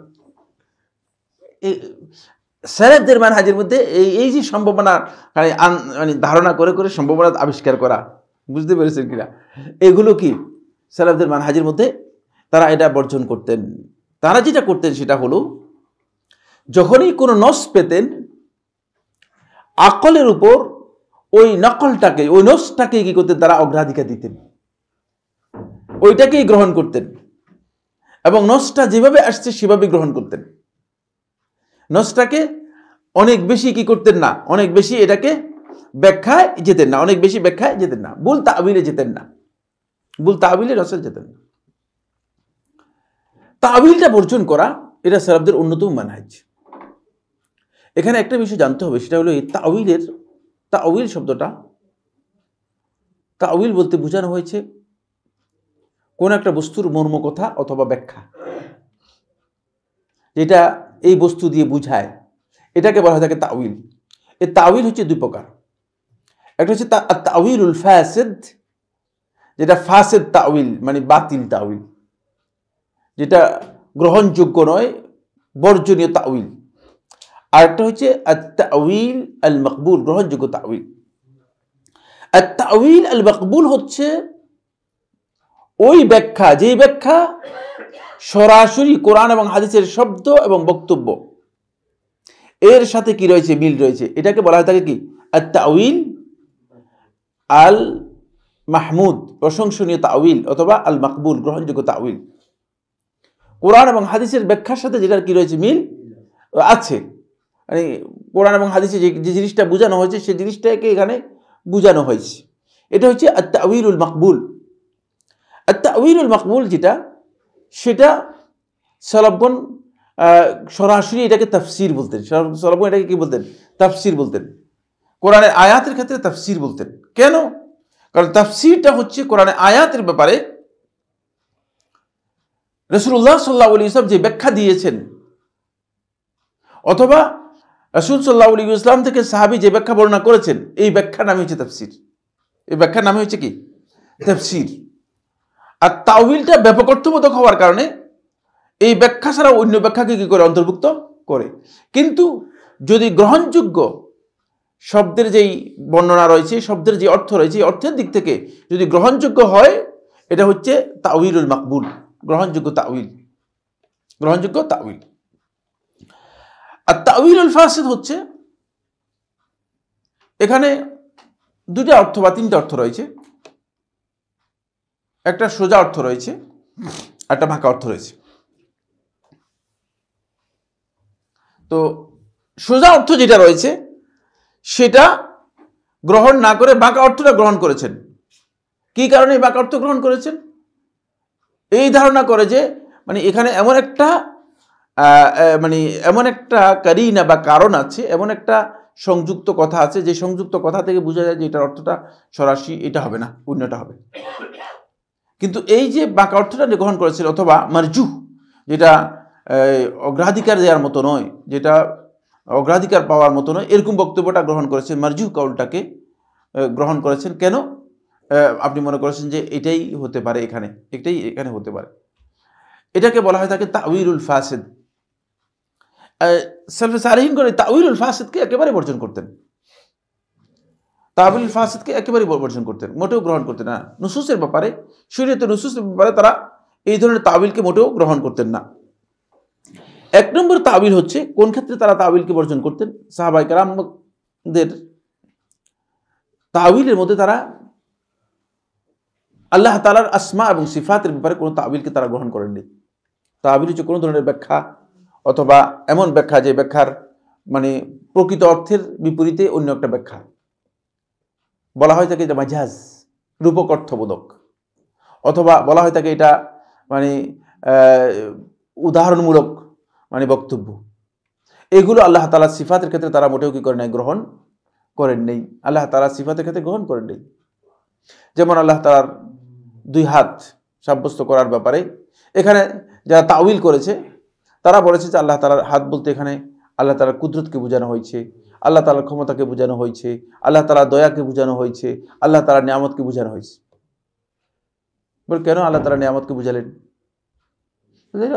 সালেফদের মানহাজের মধ্যে এই যে সম্ভাবনা মানে ধারণা করে করে সম্ভাবনা আবিষ্কার করা, বুঝতে পেরেছেন কিনা, এগুলো কি সালেফদের মানহাজের মধ্যে তারা এটা বর্জন করতেন। তারা যেটা করতেন সেটা হলো, যখনই কোনো নস পেতেন, আকলের উপর ওই নকলটাকে, ওই নসটাকে কি করতেন, তারা অগ্রাধিকার দিতেন, ওইটাকেই গ্রহণ করতেন এবং নসটা যেভাবে আসছে সেভাবে গ্রহণ করতেন। নসটাকে অনেক বেশি কি করতেন না, অনেক বেশি এটাকে ব্যাখ্যায় যেতেন না, অনেক বেশি ব্যাখ্যায় যেতেন না, ভুল তাবিলে যেতেন না, ভুল তাবিলে নসে যেতেন না। তাবিলটা বর্জন করা এটা সালাফদের অন্যতম মানহাজ। এখানে একটা বিষয় জানতে হবে, সেটা হলো এই তাউইলের, তাউইল শব্দটা, তাউইল বলতে বোঝানো হয়েছে কোন একটা বস্তুর মর্মকথা অথবা ব্যাখ্যা, যেটা এই বস্তু দিয়ে বুঝায়, এটাকে বলা হয় থাকে তাউইল। এই তাউইল হচ্ছে দুই প্রকার। একটা হচ্ছে তাউইলুল ফাসিদ, যেটা ফাসিদ তাউইল মানে বাতিল তাউইল, যেটা গ্রহণযোগ্য নয়, বর্জনীয় তাউইল। আর একটা হচ্ছে আত-তাউইল আল মাকবুল, গ্রহণযোগ্য তাউইল। আত-তাউইল আল মাকবুল হচ্ছে ওই ব্যাখ্যা, যেই ব্যাখ্যা সরাসরি কোরআন এবং হাদিসের শব্দ এবং বক্তব্য এর সাথে কি রয়েছে, মিল রয়েছে, এটাকে বলা হয় থাকে কি আত-তাউইল আল মাহমুদ, প্রশংসনীয় তাউইল, অথবা আল মাকবুল, গ্রহণযোগ্য তাউইল। কোরআন এবং হাদিসের ব্যাখ্যার সাথে যেটার কি রয়েছে, মিল আছে, মানে কোরআন এবং হাদিসে যে জিনিসটা বোঝানো হয়েছে সেই জিনিসটাকে এখানে বোঝানো হয়েছে, এটা হচ্ছে আত-তাউইলুল মাকবুল। আত-তাউইলুল মাকবুল যেটা, সেটা সালাফগণ সরাসরি এটাকে তাফসির বলতেন। সালাফগণ এটাকে কি বলতেন, তাফসির বলতেন। কোরআনের আয়াতের ক্ষেত্রে তাফসির বলতেন। কেন? কারণ তাফসিরটা হচ্ছে কোরআনের আয়াতের ব্যাপারে রাসূলুল্লাহ সাল্লাল্লাহু আলাইহি ওয়াসাল্লাম যে ব্যাখ্যা দিয়েছেন, অথবা রাসূল সাল্লাল্লাহু আলাইহি ওয়াসাল্লাম থেকে সাহাবী যে ব্যাখ্যা বর্ণনা করেছেন, এই ব্যাখ্যার নাম হচ্ছে তাফসির। এই ব্যাখ্যার নাম হচ্ছে কি, তাফসির। আর তাওয়িলটা ব্যাপক অর্থবোধক হওয়ার কারণে এই ব্যাখ্যা ছাড়া অন্য ব্যাখ্যাকে কি করে, অন্তর্ভুক্ত করে। কিন্তু যদি গ্রহণযোগ্য শব্দের যেই বর্ণনা রয়েছে, শব্দের যে অর্থ রয়েছে, অর্থের দিক থেকে যদি গ্রহণযোগ্য হয়, এটা হচ্ছে তাওয়িলুল মাকবুল, গ্রহণযোগ্য তাওয়িল, গ্রহণযোগ্য তাওয়িল। আর তাওয়িলুল ফাসিদ হচ্ছে এখানে দুটো অর্থ বা তিনটা অর্থ রয়েছে। একটা সোজা অর্থ রয়েছে, একটা বাঁকা অর্থ রয়েছে। তো সোজা অর্থ যেটা রয়েছে সেটা গ্রহণ না করে বাঁকা অর্থটা গ্রহণ করেছেন। কি কারণে এই বাঁকা অর্থ গ্রহণ করেছেন? এই ধারণা করে যে মানে এখানে এমন একটা কারিনা বা কারণ আছে, এমন একটা সংযুক্ত কথা আছে, যে সংযুক্ত কথা থেকে বোঝা যায় যে এটার অর্থটা সরাসরি এটা হবে না, অন্যটা হবে। কিন্তু এই যে বাঁকা অর্থটা গ্রহণ করেছিল, অথবা মারজু, যেটা অগ্রাধিকার দেওয়ার মতো নয়, যেটা অগ্রাধিকার পাওয়ার মতো নয়, এরকম বক্তব্যটা গ্রহণ করেছেন, মারজু কাউলটাকে গ্রহণ করেছেন। কেন? আপনি মনে করেছেন যে এটাই হতে পারে, এখানে হতে পারে। এটাকে বলা হয় থাকে তাউইলুল ফাসিদ। সালফে সালেহিন করে তাউইলুল ফাসিদকে একেবারে বর্জন করতেন। তাউইলুল ফাসিদকে একেবারে বর্জন করতেন, মোটেও গ্রহণ করতেন না। নুসুসের ব্যাপারে, শরীয়তের নুসুসের ব্যাপারে তারা এই ধরনের তাউইলকে মোটেও গ্রহণ করতেন না। এক নম্বর তাউইল হচ্ছে, কোন ক্ষেত্রে তারা তাউইলকে বর্জন করতেন? সাহাবায়ে কেরামদের তাউইলের মধ্যে তারা আল্লাহ তাআলার আসমা এবং সিফাতের ব্যাপারে কোনো তাউইলকে তারা গ্রহণ করেননি। তাউইল হচ্ছে কোনো ধরনের ব্যাখ্যা, অথবা এমন ব্যাখ্যা যে ব্যাখ্যার মানে প্রকৃত অর্থের বিপরীতে অন্য একটা ব্যাখ্যা। বলা হয় থাকে এটা মাজাজ, রূপক অর্থবোধক, অথবা বলা হয় থাকে এটা মানে উদাহরণমূলক মানে বক্তব্য। এগুলো আল্লাহ তাআলার সিফাতের ক্ষেত্রে তারা মোটেও কি করেন নাই? গ্রহণ করেন নেই। আল্লাহ তাআলার সিফাতের ক্ষেত্রে গ্রহণ করেন নেই। যেমন আল্লাহ তাআলার দুই হাত সাব্যস্ত করার ব্যাপারে এখানে যারা তাউইল করেছে তারা বলেছে যে আল্লাহ তাআলার হাত বলতে এখানে আল্লাহ তাআলার কুদরতকে বোঝানো হয়েছে, আল্লাহ তাআলার ক্ষমতাকে বোঝানো হয়েছে, আল্লাহ তাআলার দয়াকে বোঝানো হয়েছে, আল্লাহ তাআলার নিয়ামতকে বোঝানো হয়েছে। বল কেন আল্লাহ তাআলা নিয়ামতকে বুঝালেন?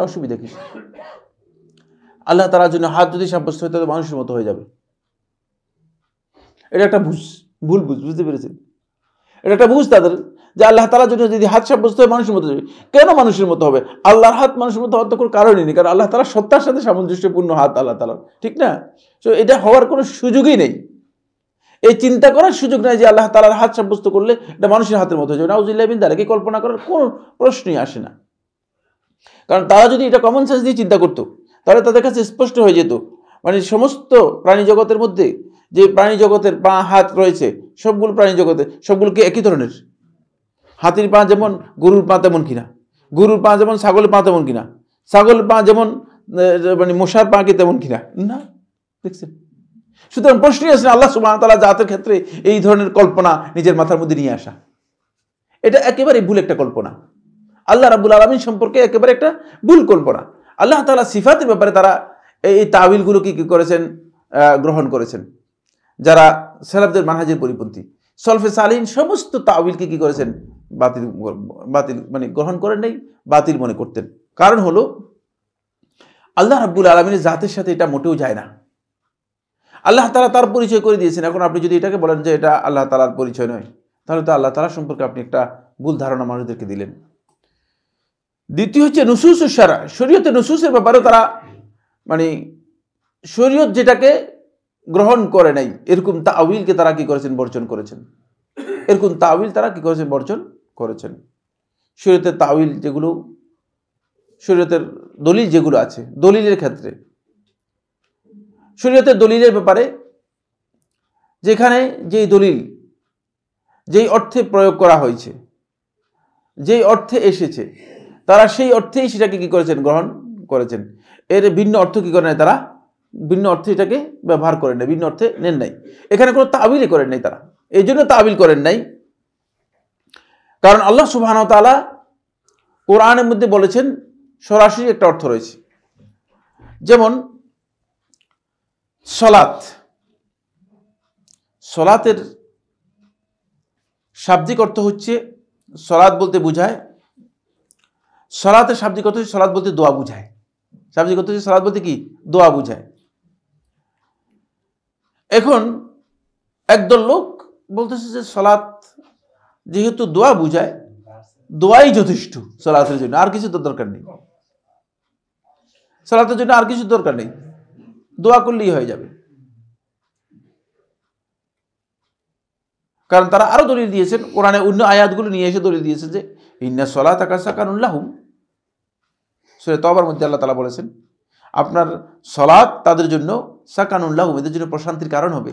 অসুবিধা কি? আল্লাহ তাআলার জন্য হাত যদি সাব্যস্ত হয় তাহলে মানুষের মতো হয়ে যাবে। এটা একটা ভুল বুঝতে পেরেছেন? এটা একটা বুঝ তাদের, যে আল্লাহ তাআলার জন্য যদি হাত সাব্যস্ত হয় মানুষের মতো হবে। কেন মানুষের মতো হবে? আল্লাহর হাত মানুষের মতো হওয়ার তো কোনো কারণই নেই, কারণ আল্লাহ তাআলার সত্তার সাথে সামঞ্জস্যপূর্ণ হাত আল্লাহ তাআলার, ঠিক না? তো এটা হওয়ার কোনো সুযোগই নেই। এই চিন্তা করার সুযোগ নাই যে আল্লাহ তাআলার হাত সাব্যস্ত করলে এটা মানুষের হাতের মতো হয়ে যাবে। নাউযুবিল্লাহি মিন যালিক, কল্পনা করার কোনো প্রশ্নই আসে না। কারণ তারা যদি এটা কমন সেন্স দিয়ে চিন্তা করতো তাহলে তাদের কাছে স্পষ্ট হয়ে যেত, মানে সমস্ত প্রাণী জগতের মধ্যে যে প্রাণী জগতের পা হাত রয়েছে, সবগুলো প্রাণী জগতে সবগুলোকে একই ধরনের। হাতির পা যেমন গরুর পা তেমন কিনা, গরুর পা যেমন ছাগলের পা তেমন কিনা, ছাগলের পা যেমন মানে মশার পা কি তেমন কিনা, না। দেখছেন? সুতরাং প্রশ্নই আসে আল্লাহ সুবহানাহু ওয়া তাআলা জাতের ক্ষেত্রে এই ধরনের কল্পনা নিজের মাথার মধ্যে নিয়ে আসা, এটা একেবারে ভুল একটা কল্পনা। আল্লাহ রাব্বুল আলামিন সম্পর্কে একেবারে একটা ভুল কল্পনা। আল্লাহ তাআলা সিফাতের ব্যাপারে তারা এই তাওয়িলগুলো কি করেছেন? গ্রহণ করেছেন। যারা সালাফদের মানহাজের পরিপন্থী, সলফে সালিহিন সমস্ত তাওয়িলকে কি করেছেন? বাতিল মানে গ্রহণ করেন নাই, বাতিল মনে করতেন। কারণ হলো আল্লাহ রাব্বুল আলামিনের জাতের সাথে এটা মোটেও যায় না। আল্লাহ তাআলা তার পরিচয় করে দিয়েছেন। এখন আপনি যদি এটাকে বলেন যে এটা আল্লাহ তাআলার পরিচয় নয়, তাহলে তো আল্লাহ তাআলা সম্পর্কে আপনি একটা ভুল ধারণা মানুষদেরকে দিলেন। দ্বিতীয় হচ্ছে নুসুস শারা, শরীয়তের নুসুসের ব্যাপারে তারা মানে শরীয়ত যেটাকে গ্রহণ করে নাই এরকম তাওয়িলকে তারা কি করেছেন? বর্জন করেছেন। এরকম তাওয়িল তারা কি করেছেন? বর্জন করেছেন। শরীয়তের তাওয়িল যেগুলো, শরীয়তের দলিল যেগুলো আছে, দলিলের ক্ষেত্রে শরীয়তের দলিলের ব্যাপারে যেখানে যেই দলিল যেই অর্থে প্রয়োগ করা হয়েছে, যেই অর্থে এসেছে, তারা সেই অর্থেই সেটাকে কি করেছেন? গ্রহণ করেছেন। এর ভিন্ন অর্থ কি করেন নাই তারা? ভিন্ন অর্থে এটাকে ব্যবহার করেন নাই, ভিন্ন অর্থে নেন নাই। এখানে কোনো তাবিলই করেন নাই তারা। এই জন্য তাবিল করেন নাই কারণ আল্লাহ সুবহানাহু ওয়া তাআলা কোরআনের মধ্যে বলেছেন সরাসরি একটা অর্থ রয়েছে। যেমন সলাত, সলাতের শাব্দিক অর্থ হচ্ছে, সলাত বলতে বোঝায়, সলাতের শাব্দিক অর্থ হচ্ছে সলাত বলতে দোয়া বুঝায়। শাব্দিক অর্থ হচ্ছে সলাত বলতে কি? দোয়া বুঝায়। এখন একদল লোক বলতেছে যে সলাত যেহেতু দোয়া বুঝায়, দোয়াই যথেষ্ট সলাতের জন্য, আর কিছু তো দরকার নেই। সলাতের জন্য আর কিছু দরকার নেই, দোয়া করলেই হয়ে যাবে। কারণ তারা আরও দলিল দিয়েছেন, কোরআনে অন্য আয়াতগুলো নিয়ে এসে দলিল দিয়েছেন যে ইন্না সলাতা সাকানুল লাহুম, সূরা তওবার মধ্যে আল্লাহ তাআলা বলেছেন আপনার সলাত তাদের জন্য সাকানুল লাহুম, এদের জন্য প্রশান্তির কারণ হবে।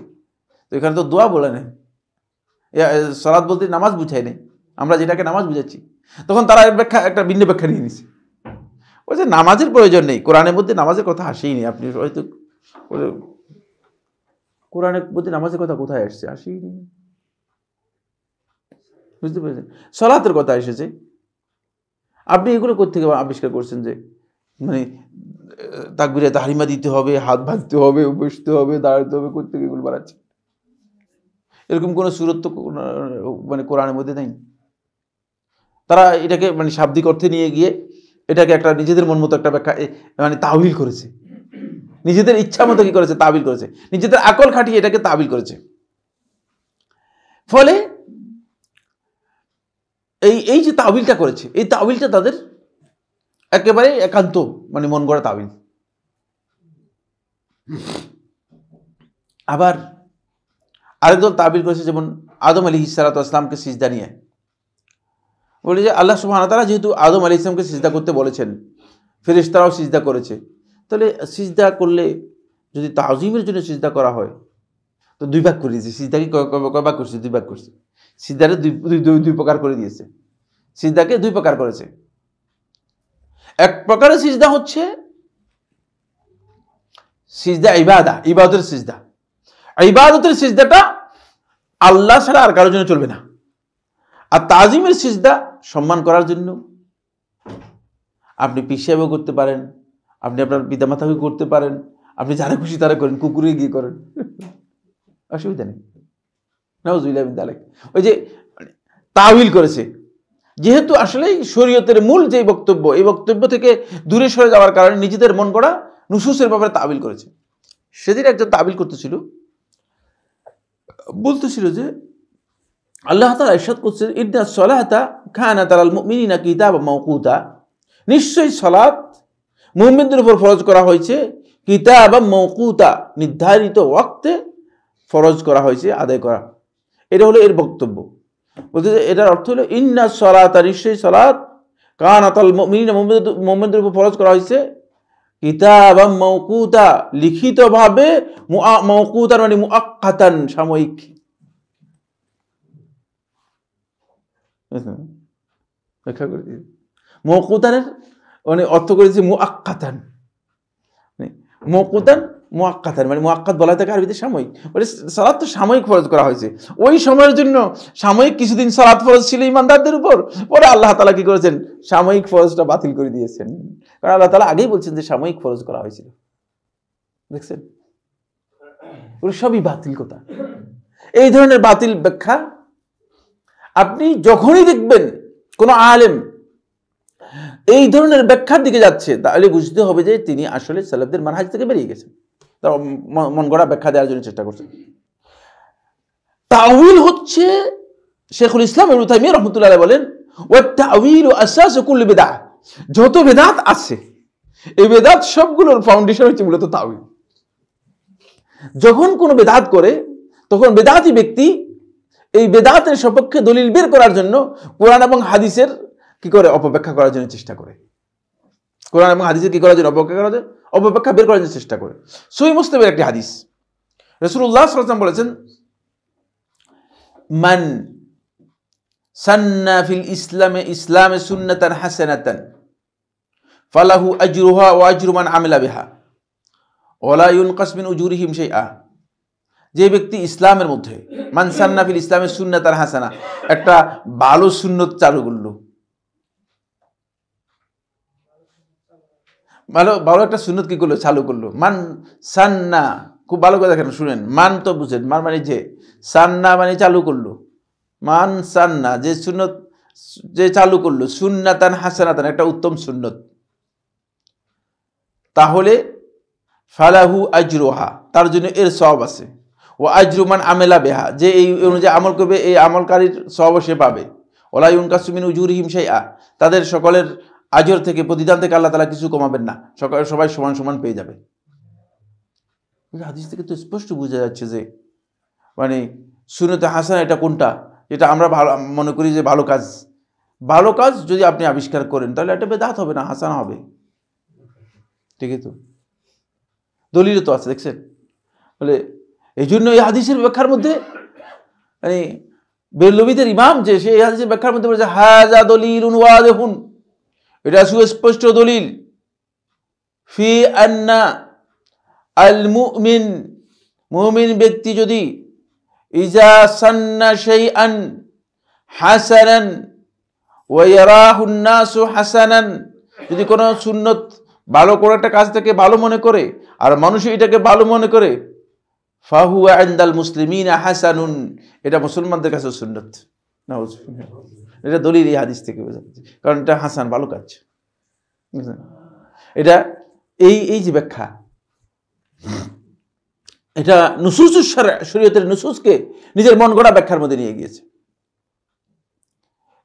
তো এখানে তো দোয়া বলে নেই, সলাত বলতে নামাজ বুঝাই নেই, আমরা যেটাকে নামাজ বুঝাচ্ছি। তখন তারা একটা ভিন্ন ব্যাখ্যা নিয়ে নিছে, বলছে নামাজের প্রয়োজন নেই, কোরআনের মধ্যে নামাজের কথা আসেই নেই। আপনি হয়তো কোরআনের মধ্যে নামাজের কথা কোথায় আসছে? আসেই নেই, বুঝতে পেরেছেন? সলাতের কথা এসেছে। আপনি এগুলো কোত্থেকে আবিষ্কার করছেন যে মানে তাকবীরে তাহরিমা দিতে হবে, হাত ভাঙতে হবে, বসতে হবে, দাঁড়াতে হবে, কোত্থেকে এগুলো বাড়াচ্ছে? এরকম কোনো সূরত তো মানে কোরআনের মধ্যে নেই। তারা এটাকে মানে শাব্দিক অর্থে নিয়ে গিয়ে এটাকে একটা নিজেদের মন মতো একটা ব্যাখ্যা মানে তাওয়িল করেছে, নিজেদের ইচ্ছা মতো কি করেছে? তাবিল করেছে, নিজেদের আকল খাটিয়ে এটাকে তাবিল করেছে। ফলে এই যে তাবিলটা করেছে, এই তাবিলটা তাদের একেবারে একান্ত মানে মন গড়া তাবিল। আবার আরেকদল তাবিল করেছে, যেমন আদম আলাইহিস সালাতু ওয়াস সালামকে সিজদা নিয়ে বলে যে আল্লাহ সুবহানাহু ওয়া তাআলা যেহেতু আদম আলাইহিস সালামকে সিজদা করতে বলেছেন, ফেরেশতারাও সিজদা করেছে, তাহলে সিজদা করলে যদি তাজিমের জন্য সিজদা করা হয় তো দুই ভাগ করে দিয়েছে। সিজদাকে কয় ভাগ করছে? দুই ভাগ করছে। সিজদাকে দুই প্রকার করে দিয়েছে, সিজদাকে দুই প্রকার করেছে। এক প্রকারের সিজদা হচ্ছে সিজদা ইবাদতের সিজদা। ইবাদতের সিজদাটা আল্লাহ ছাড়া আর কারোর জন্য চলবে না। আর তাজিমের সিজদা সম্মান করার জন্য আপনি পীর সাহেবও করতে পারেন, আপনি আপনার পিতামাতাকেও করতে পারেন, আপনি যারা খুশি তারা করেন, কুকুরে গিয়ে করেন, অসুবিধা নেই। নাউযুবিল্লাহি মিন যালিক। ওই যে তাওয়িল করেছে, যেহেতু আসলে শরীয়তের মূল যে বক্তব্য, এই বক্তব্য থেকে দূরে সরে যাওয়ার কারণে নিজেদের মন গড়া নুসুসের ব্যাপারে তাবিল করেছে। সেদিন একজন তাবিল করতেছিল, বলতেছিল যে আল্লাহ তাআলা ইরশাদ করছেন ইন্না সলাতা কানাত আলাল মুমিনিনা কিতাবাম মাওকুতা, নিশ্চয়ই সালাত মুমিনদের উপর ফরজ করা হয়েছে কিতাবাম মাওকুতা, নির্ধারিত ওয়াক্তে ফরজ করা হয়েছে, আদায় করা। এটা হলো এর বক্তব্য। বলতে এটার অর্থ হলো ইন্না সলাতা, নিশ্চয়ই সালাত কানাত আলাল মুমিনিনা, মুমিনদের উপর ফরজ করা হয়েছে কিতাবাম মাওকুতা, লিখিতভাবে, মাওকুতান মানে মুআক্কাতান, সাময়িক। ব্যাখ্যা করে দিই, মাওকুতানের মানে অর্থ করেছে মুআক্কাতান, মাওকুতান মুআক্কাতান মানে মুআক্কাত বলা থাকে আরবিতে সাময়িক। মানে সালাত তো সাময়িক ফরজ করা হয়েছে, ওই সময়ের জন্য সাময়িক কিছুদিন সালাত ফরজ ছিল ইমানদারদের উপর, পরে আল্লাহ তাআলা কি করেছেন? সাময়িক ফরজটা বাতিল করে দিয়েছেন। কারণ আল্লাহ তাআলা আগেই বলছেন যে সাময়িক ফরজ করা হয়েছিল। দেখছেন, ওগুলো সবই বাতিল কথা। এই ধরনের বাতিল ব্যাখ্যা আপনি যখনই দেখবেন কোন আলেম এই ধরনের ব্যাখ্যার দিকে যাচ্ছে, তাহলে বুঝতে হবে যে তিনি আসলে সালাফদের মানহাজ থেকে বেরিয়ে গেছেন, তার মন গড়া ব্যাখ্যা দেওয়ার জন্য চেষ্টা করছেন। তাওয়িল হচ্ছে, শেখুল ইসলাম ইবনে তাইমিয়া রাহমাতুল্লাহ আলাইহি বলেন ওয়া তাওয়িলু আসাসু কুল্লি বিদআহ, যত বেদাত আছে এই বেদাত সবগুলোর ফাউন্ডেশন হচ্ছে মূলত তাওয়িল। যখন কোনো বেদাত করে তখন বেদাতি ব্যক্তি এই বেদাতের সপক্ষে দলিল বের করার জন্য কোরআন এবং হাদিসের কি করে? অপব্যাখ্যা করার জন্য চেষ্টা করে। কোরআন এবং হাদিসের কি করার জন্য? অপব্যাখ্যা বের করার জন্য চেষ্টা করে। সহিহ মুসলিমের একটি হাদিস, রাসূলুল্লাহ সাল্লাল্লাহু আলাইহি ওয়াসাল্লাম বলেছেন মান সান্না ফিল ইসলামে সুন্নাতান হাসানাতান ফালাহু আজরুহা ওয়া আজরু মান আমিলা বিহা ওয়া লা ইউনকাস মিন উজুরিহিম শাইআ। যে ব্যক্তি ইসলামের মধ্যে মান সান্না ফিল ইসলামে সুন্নাতান হাসানা, একটা ভালো সুন্নত চালু করলো, ভালো একটা সুন্নত কি করলো? চালু করলো। মান সান্না, খুব ভালো করে দেখেন, শুনেন, মান তো বুঝেন, মান মানে যে, সান্না মানে চালু করলো। মান সান্না, যে সুন্নত যে চালু করলো, সুন্নাতান হাসানাতান, একটা উত্তম সুন্নত, তাহলে ফালাহু আজরুহা, তার জন্য এর সওয়াব আছে, ও আজরু মান আমেলা বিহা, যে এই অনুযায়ী আমল করবে এই আমলকারীর সওয়াব সে পাবে। ওয়ালা ইউনকাসু মিন উজুরিহিম শাইআ, তাদের সকলের আজর থেকে, প্রতিদান থেকে আল্লাহ তাআলা কিছু কমাবেন না, সবাই সমান সমান পেয়ে যাবে। হাদিস থেকে তো স্পষ্ট বোঝা যাচ্ছে যে মানে সুন্নতে হাসানা এটা কোনটা, যেটা আমরা ভালো মনে করি যে ভালো কাজ, ভালো কাজ যদি আপনি আবিষ্কার করেন তাহলে এটা বেদাত হবে না, হাসানা হবে। ঠিকই তো, দলিল তো আছে, দেখছেন? বলে এই জন্য এই হাদিসের ব্যাখ্যার মধ্যে মানে বেরলভীদের ইমাম যে সে এই হাদিসের ব্যাখ্যার মধ্যে বলেছে হাযা দলিলুন ওয়াদিহুন, এটা সুস্পষ্ট দলিল, ফি আন্না আল মুমিন, মুমিন ব্যক্তি যদি ইজা সান্না শাইআন হাসানান ওয়া ইয়ারাহুন নাসু হাসানান, যদি কোনো সুন্নত ভালো করে একটা কাজ থেকে ভালো মনে করে আর মানুষ এটাকে ভালো মনে করে, ফাহুয়া ইনদাল মুসলিমিনা হাসানুন, এটা মুসলমানদের কাছে সুন্নত। নাউজুবিল্লাহ, এটা দলিল এই হাদিস থেকে বোঝা যাচ্ছে, কারণ এটা হাসান, ভালো কাজ। এটা এই যে ব্যাখ্যা, এটা নুসুস শরীয়তের নুসুসকে নিজের মন গড়া ব্যাখ্যার মধ্যে নিয়ে গিয়েছে।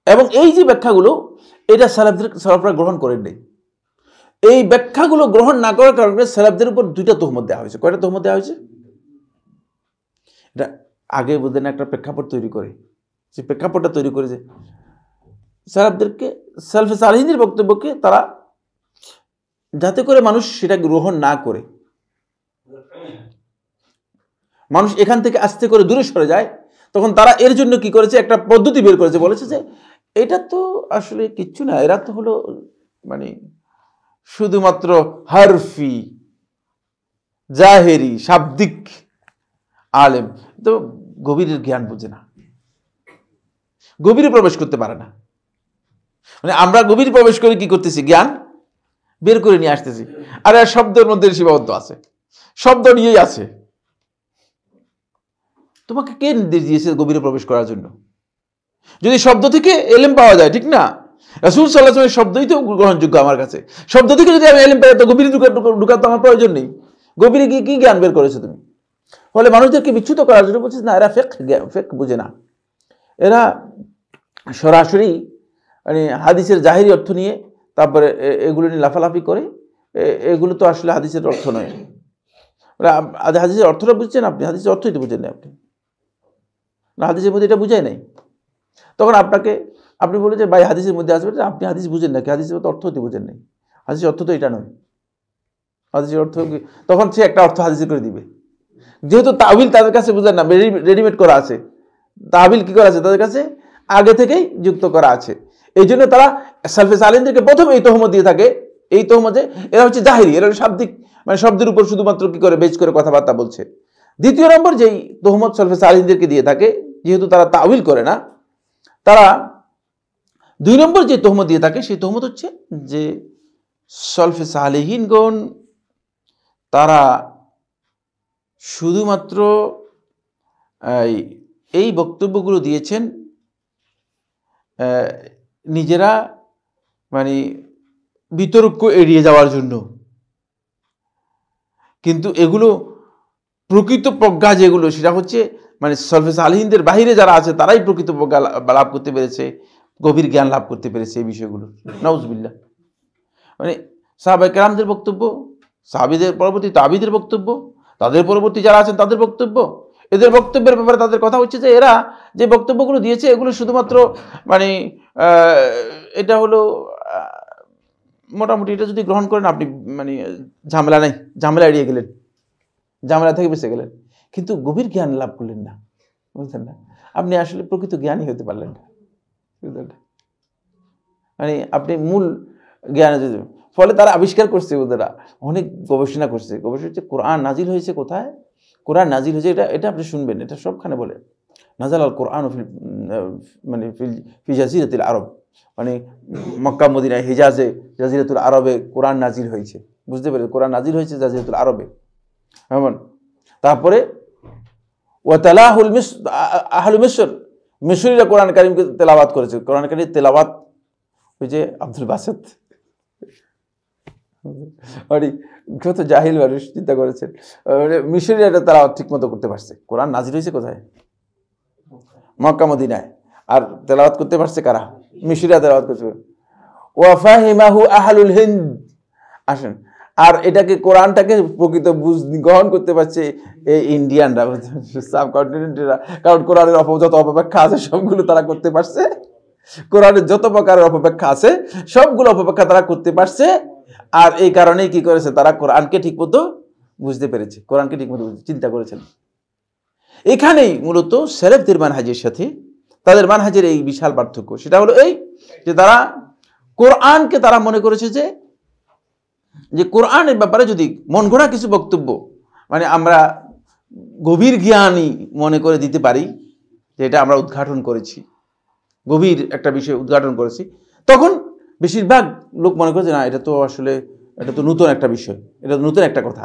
এবং এই যে ব্যাখ্যাগুলো এটা সালাফরা গ্রহণ করেন নাই। এই ব্যাখ্যাগুলো গ্রহণ না করার কারণে সালাফদের উপর দুইটা তহমত দেওয়া হয়েছে। কয়টা তহমত দেওয়া হয়েছে? এটা আগে বোধহয় একটা প্রেক্ষাপট তৈরি করে, যে প্রেক্ষাপটটা তৈরি করেছে সালাফদেরকে, সালফে সালেহিনদের বক্তব্যকে তারা যাতে করে মানুষ সেটা গ্রহণ না করে, মানুষ এখান থেকে আস্তে করে দূরে সরে যায়, তখন তারা এর জন্য কি করেছে, একটা পদ্ধতি বের করেছে, বলেছে যে এটা তো আসলে কিচ্ছু না, এরা তো হলো মানে শুধুমাত্র হারফি, জাহেরি, শাব্দিক আলেম, তো গভীরের জ্ঞান বুঝে না, গভীরে প্রবেশ করতে পারে না। মানে আমরা গভীরে প্রবেশ করে কি করতেছি, জ্ঞান বের করে নিয়ে আসতেছি, আর শব্দের মধ্যে সীমাবদ্ধ আছে, শব্দ নিয়েই আছে। তোমাকে কে নির্দেশ দিয়েছে গভীরে প্রবেশ করার জন্য? যদি শব্দ থেকে এলেম পাওয়া যায়, ঠিক না? রাসূল সাল্লাল্লাহু আলাইহি ওয়াসাল্লামের শব্দই তো গ্রহণযোগ্য আমার কাছে, শব্দ থেকে যদি আমি এলেম পাই তো গভীরে ঢুকাতে আমার প্রয়োজন নেই। গভীরে গিয়ে কি জ্ঞান বের করেছো তুমি? ফলে মানুষদেরকে বিচ্যুত করার জন্য বলছিস না, এরা ফেক বুঝে না, এরা সরাসরি মানে হাদিসের জাহিরি অর্থ নিয়ে তারপরে এগুলো নিয়ে লাফালাফি করে, এগুলো তো আসলে হাদিসের অর্থ নয়। হাদিসের অর্থটা বুঝছেন আপনি? হাদিসের অর্থই তো বুঝেন না আপনি, না হাদিসের মধ্যে এটা বুঝাই নাই। তখন আপনি বলে যে ভাই হাদিসের মধ্যে আসবে, আপনি হাদিস বুঝেন নাকি? হাদিসের মধ্যে অর্থ হতে বুঝেন নাই, হাদিসের অর্থ তো এটা নয়। হাদিসের অর্থ তখন সে একটা অর্থ হাদিসে করে দিবে, যেহেতু তাবিল তাদের কাছে বুঝেন না, রেডিমেড করা আছে। তাবিল কি করা আছে তাদের কাছে, আগে থেকেই যুক্ত করা আছে। এই জন্য তারা সালফে সালেহিনদেরকে প্রথম এই তহমত দিয়ে থাকে, এই তহমতে এরা হচ্ছে জাহিরি, এরা শাব্দিক, মানে শব্দের উপর শুধুমাত্র কি করে বেচ করে কথাবার্তা বলছে। দ্বিতীয় নম্বর যেই তহমত সালফে সালেহিনদেরকে দিয়ে থাকে, যেহেতু তারা তাবিল করে না, তারা দুই নম্বর যে তহমত দিয়ে থাকে সেই তহমত হচ্ছে যে সালফে সালেহিনগণ তারা শুধুমাত্র এই বক্তব্যগুলো দিয়েছেন নিজেরা মানে বিতর্ক এড়িয়ে যাওয়ার জন্য, কিন্তু এগুলো প্রকৃত প্রজ্ঞা যেগুলো সেটা হচ্ছে মানে সালফে সালেহিনদের বাহিরে যারা আছে তারাই প্রকৃত প্রজ্ঞা লাভ করতে পেরেছে, গভীর জ্ঞান লাভ করতে পেরেছে এই বিষয়গুলো। নাউজুবিল্লাহ, মানে সাহাবায়ে কেরামদের বক্তব্য, সাহাবীদের পরবর্তী তাবিদের বক্তব্য, তাদের পরবর্তী যারা আছেন তাদের বক্তব্য, এদের বক্তব্যের ব্যাপারে তাদের কথা হচ্ছে যে এরা যে বক্তব্যগুলো দিয়েছে এগুলো শুধুমাত্র মানে এটা হলো মোটামুটি, এটা যদি গ্রহণ করেন আপনি মানে ঝামেলা নাই, ঝামেলা এড়িয়ে গেলেন, ঝামেলা থেকে বেঁচে গেলেন, কিন্তু গভীর জ্ঞান লাভ করলেন না, বুঝলেন না? আপনি আসলে প্রকৃত জ্ঞানী হতে পারলেন না, বুঝলেন না? মানে আপনি মূল জ্ঞান, ফলে তারা আবিষ্কার করছে, ওদেরা অনেক গবেষণা করছে, গবেষণা হচ্ছে কোরআন নাজিল হয়েছে কোথায়, কোরআন নাজিল হয়েছে এটা আপনি শুনবেন, এটা সবখানে বলে নাজাল আল কোরআন মানে ফি জাজিরাতুল আরব, মানে মক্কা মদিনায় হিজাজে জাজিরাতুল আরবে কোরআন নাজিল হয়েছে, বুঝতে পেরেছেন? কোরআন নাজিল হয়েছে জাজিরাতুল আরবে। এমন তারপরে ওয়াতালাহুল আহলু মিসর, মিশরীরা কোরআন কারীমকে তেলাওয়াত করেছে। কোরআন কারীম তেলাওয়াত ওই যে আব্দুল বাসেত, কত জাহিল মানুষ, চিন্তা করেছেন, মিশরীরা এটা তারা ঠিক মতো করতে পারছে। কোরআন নাজিল হয়েছে কোথায়? মক্কা মদিনায়। আর তেলাওয়াত করতে পারছে কারা? মিশরীরা তেলাওয়াত করছে। ওয়া ফাহিমাহু আহলুল হিন্দ। আসেন, আর এটাকে কোরআনটাকে প্রকৃত গ্রহণ করতে পারছে এই ইন্ডিয়ানরা, সাবকন্টিনেন্টেরা। কারণ কোরআনের যত অপব্যাখ্যা আছে সবগুলো তারা করতে পারছে, কোরআনের যত প্রকারের অপব্যাখ্যা আছে সবগুলো অপব্যাখ্যা তারা করতে পারছে। আর এই কারণেই কি করেছে, তারা কোরআনকে ঠিকমতো বুঝতে পেরেছে, কোরআনকে ঠিকমতো চিন্তা করেছেন। এখানেই মূলত সেলেফদের মানহাজের সাথে তাদের মানহাজের এই বিশাল পার্থক্য। সেটা হলো এই যে তারা কোরআনকে তারা মনে করেছে যে কোরআনের ব্যাপারে যদি মন গড়া কিছু বক্তব্য মানে আমরা গভীর জ্ঞানী মনে করে দিতে পারি, যে এটা আমরা উদ্ঘাটন করেছি, গভীর একটা বিষয় উদ্ঘাটন করেছি, তখন বেশিরভাগ লোক মনে করে যে না, এটা তো আসলে এটা তো নতুন একটা বিষয়, এটা তো নতুন একটা কথা।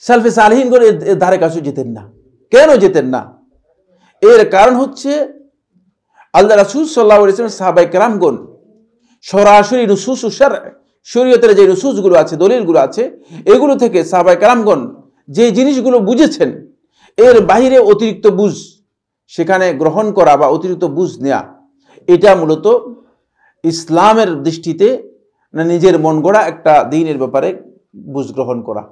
সালফে সালেহিন করে এর ধারে কাছে যেতেন না। কেন যেতেন না? এর কারণ হচ্ছে আল্লাহ রাসূল সাল্লাল্লাহু আলাইহি ওয়াসাল্লাম সাহাবায়ে কেরামগণ সরাসরি নুসুস শরীয়তের যে নুসুসগুলো আছে, দলিলগুলো আছে, এগুলো থেকে সাহাবায়ে কেরামগণ যে জিনিসগুলো বুঝেছেন এর বাইরে অতিরিক্ত বুঝ সেখানে গ্রহণ করা বা অতিরিক্ত বুঝ নেওয়া, এটা মূলত ইসলামের দৃষ্টিতে নিজের মন গড়া একটা দ্বীনের ব্যাপারে বুঝ গ্রহণ করা,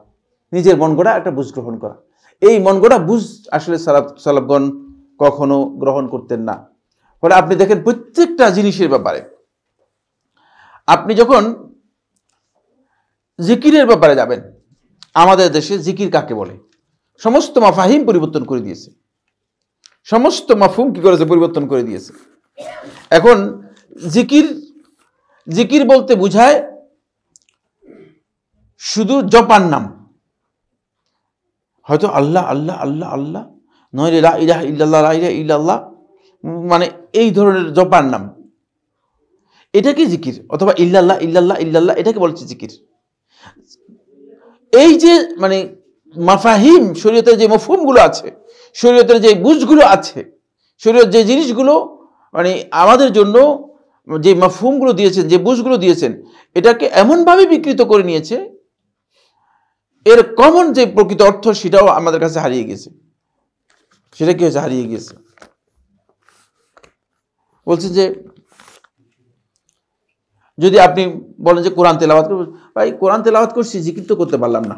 নিজের মন গড়া একটা বুঝ গ্রহণ করা। এই মন গড়া বুঝ আসলে সালাফগণ কখনো গ্রহণ করতেন না। ফলে আপনি দেখেন প্রত্যেকটা জিনিসের ব্যাপারে, আপনি যখন জিকিরের ব্যাপারে যাবেন, আমাদের দেশে জিকির কাকে বলে সমস্ত মাফাহিম পরিবর্তন করে দিয়েছে, সমস্ত মাফহুম কি করেছে, পরিবর্তন করে দিয়েছে। এখন জিকির বলতে বোঝায় শুধু জপার নাম, হয়তো আল্লাহ আল্লাহ আল্লাহ আল্লাহ, নইলে লা ইলাহা ইল্লাল্লাহ লা ইলাহা ইল্লাল্লাহ, মানে এই ধরনের জপার নাম, এটাকে জিকির। অথবা ইল্লাল্লাহ ইল্লাল্লাহ ইল্লাল্লাহ, এটাকে বলছে জিকির। এই যে মানে মাফাহিম, শরীয়তের যে মফহুমগুলো আছে, শরীয়তের যে বুঝগুলো আছে, শরীয়ত যে জিনিসগুলো মানে আমাদের জন্য যে মফহুমগুলো দিয়েছেন, যে বুঝগুলো দিয়েছেন, এটাকে এমনভাবে বিকৃত করে নিয়েছে, এর কমন যে প্রকৃত অর্থ সেটাও আমাদের কাছে হারিয়ে গেছে। সেটা কি হয়েছে? হারিয়ে গেছে। বলছেন যে যদি আপনি বলেন যে কোরআন তেলাওয়াত করব, ভাই কোরআন তেলাওয়াত করছি, জিকির তো করতে পারলাম না,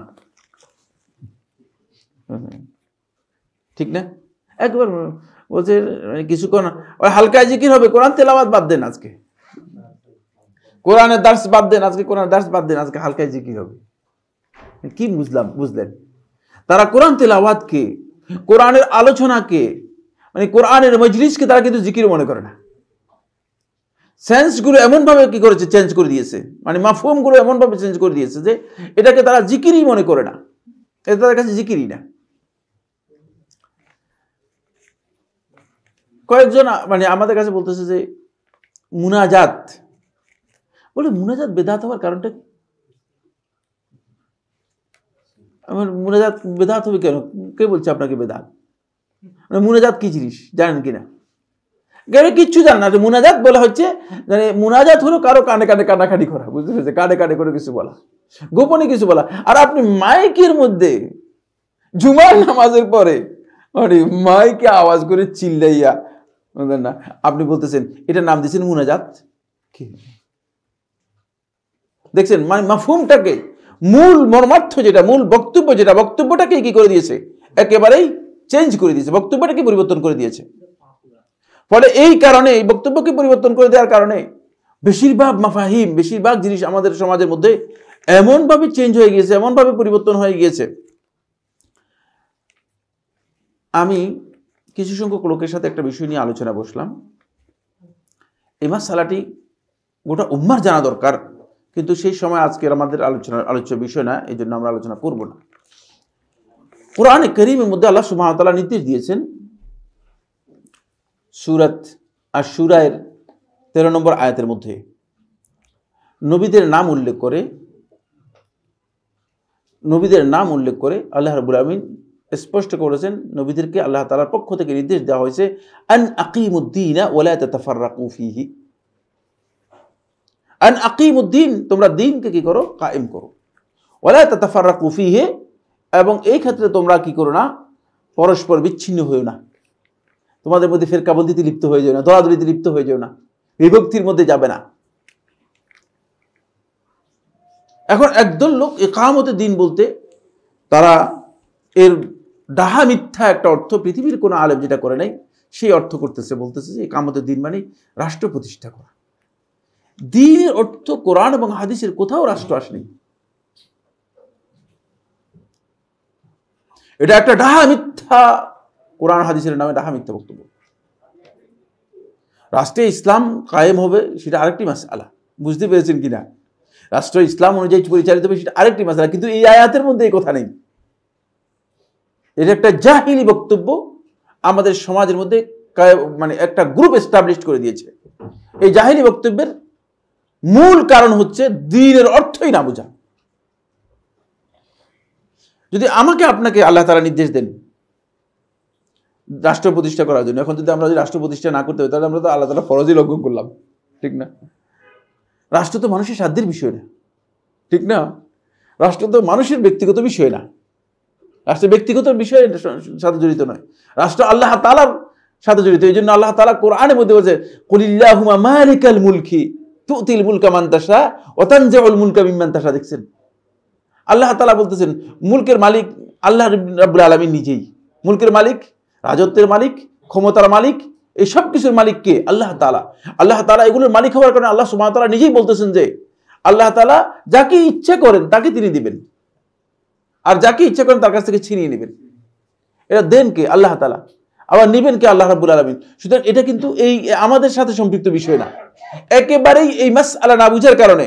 ঠিক না? একবার বলছে কিছুক্ষণ ওই হালকা জিকির হবে, কোরআন তেলাওয়াত বাদ দেন, আজকে কোরআনের দার্স বাদ দেন, আজকে কোরআনের দার্স বাদ দেন, আজকে হালকা জিকির হবে। কি বুঝলেন? তারা কোরআন তেলাওয়াতকে, কোরআনের আলোচনাকে, মানে কোরআনের মজলিসকে তারা কিন্তু জিকির মনে করে না। সেন্সগুলো এমনভাবে কি করেছে, চেঞ্জ করে দিয়েছে, মানে মাফহুমগুলো এমনভাবে চেঞ্জ করে দিয়েছে যে এটাকে তারা জিকিরই মনে করে না, এটা তাদের কাছে জিকিরই না। কয়েকজন মানে আমাদের কাছে বলতেছে যে মুনাজাত, বলে মুনাজাত বেদাত হওয়ার কারণটা কি? আমার মুনাজাত বেদাত হবে কেন? কে বলছে আপনাকে বেদাত? মানে মুনাজাত কি জিনিস জানেন কিনা? কিচ্ছু জান না। মুনাজাত বলা হচ্ছে, মানে মুনাজাত হলো কারো কানে কানে কানাকাটি করা, বুঝতে পেরেছে? কানে কানে করে কিছু বলা, গোপনে কিছু বলা। আর আপনি মাইকের মধ্যে জুমার নামাজের পরে মানে মাইকে আওয়াজ করে চিল্লাইয়া না, আপনি বলতেছেন এটা নাম দিয়েছেন মুনাজাত। কি দেখছেন? মানে মাফহুমটাকে, মূল মর্মার্থ যেটা, মূল বক্তব্য যেটা, বক্তব্যটাকে কি করে দিয়েছে, একেবারেই চেঞ্জ করে দিয়েছে, বক্তব্যটাকে পরিবর্তন করে দিয়েছে। ফলে এই কারণে, এই বক্তব্যকে পরিবর্তন করে দেওয়ার কারণে বেশিরভাগ মাফাহিম, বেশিরভাগ জিনিস আমাদের সমাজের মধ্যে এমনভাবে চেঞ্জ হয়ে গিয়েছে, এমনভাবে পরিবর্তন হয়ে গিয়েছে। আমি কিছু সংখ্যক লোকের সাথে একটা বিষয় নিয়ে আলোচনা বসলাম। এই মাসআলাটি গোটা উম্মার জানা দরকার, কিন্তু সেই সময় আজকের আমাদের আলোচ্য বিষয় না, এই জন্য আমরা আলোচনা করব না। কোরআনে কারীমের মধ্যে আল্লাহ সুবহানাহু ওয়া তাআলা নির্দেশ দিয়েছেন, সূরাত আশ-শূরা-এর 13 নম্বর আয়াতের মধ্যে নবীদের নাম উল্লেখ করে আল্লাহ রাব্বুল আলামিন স্পষ্ট করেছেন, নবীদেরকে আল্লাহ তাআলার পক্ষ থেকে নির্দেশ দেওয়া হয়েছে, আন আকিমুদ্দীনা ওয়া লা তাতাফাররাকু ফীহি। আন আকিমুদ্দীন, তোমরা দ্বীনকে কি করো, কায়েম করো, ওয়া লা তাতাফাররাকু ফীহি, এবং এই ক্ষেত্রে তোমরা কি করো না, পরস্পর বিচ্ছিন্ন হয়েও না, তোমাদের মধ্যে ফিরকাবন্দিতে লিপ্ত হয়ে যাও না, দলাদলিতে লিপ্ত হয়ে যাও না, বিভক্তির মধ্যে যাবে না। এখন একদল লোক ইকামতে দিন বলতে তারা এর ডাহা মিথ্যা একটা অর্থ পৃথিবীর কোনো আলেম যেটা করে নাই সেই অর্থ করতেছে, বলতেছে যে ইকামতে দিন মানে রাষ্ট্র প্রতিষ্ঠা করা। দ্বীনের অর্থ কোরআন এবং হাদিসের কোথাও রাষ্ট্র আসেনি। এটা একটা ডাহা মিথ্যা, কোরআন হাদিসের নামে ডাহা মিথ্যা বক্তব্য। রাষ্ট্রে ইসলাম কায়েম হবে সেটা আরেকটি মাসআলা, বুঝতে পেরেছেন কিনা? রাষ্ট্র ইসলাম অনুযায়ী পরিচালিত হবে সেটা আরেকটি মাসআলা, কিন্তু এই আয়াতের মধ্যে এই কথা নেই। এটা একটা জাহিলি বক্তব্য আমাদের সমাজের মধ্যে মানে একটা গ্রুপ এস্টাবলিশ করে দিয়েছে। এই জাহিলি বক্তব্যের মূল কারণ হচ্ছে দ্বীনের অর্থই না বোঝা। যদি আমাকে আপনাকে আল্লাহ তাআলা নির্দেশ দেন রাষ্ট্র প্রতিষ্ঠা করার জন্য, এখন যদি আমরা রাষ্ট্র প্রতিষ্ঠা না করতে হয় তাহলে আমরা তো আল্লাহ তাআলা ফরজই লঙ্ঘন করলাম, ঠিক না? রাষ্ট্র তো মানুষের সাধ্যের বিষয় না, ঠিক না? রাষ্ট্র তো মানুষের ব্যক্তিগত বিষয় না, রাষ্ট্র ব্যক্তিগত বিষয়ের সাথে জড়িত নয়, রাষ্ট্র আল্লাহ তাআলার সাথে জড়িত। এই জন্য আল্লাহ তাআলা কোরআনের মধ্যে বলছে কুলিল্লাহুম্মা মালিকাল মুলকি তুতিল মুলকা মান তাশা ওয়া তানজিউল মুলকা মিম্মান তাশা। দেখছেন, আল্লাহ তাআলা বলতেছেন মুলকের মালিক আল্লাহ রাব্বুল আলামিন নিজেই। মুলকের মালিক, রাজত্বের মালিক, ক্ষমতার মালিক, এই সব কিছুর মালিক কে? আল্লাহ তাআলা। আল্লাহ তাআলা এগুলোর মালিক হওয়ার কারণে আল্লাহ সুবহানাহু ওয়া তাআলা নিজেই বলতেছেন যে আল্লাহ তাআলা যাকে ইচ্ছা করেন তাকে তিনি দিবেন, আর যাকে ইচ্ছা করেন তার কাছ থেকে ছিনিয়ে নেবেন। এটা দেন কে? আল্লাহ তাআলা। আবার নিবেন কে? আল্লাহ রাব্বুল আলামিন। সুতরাং এটা কিন্তু এই আমাদের সাথে সম্পৃক্ত বিষয় না। একেবারেই এই মাসআলা না বুঝার কারণে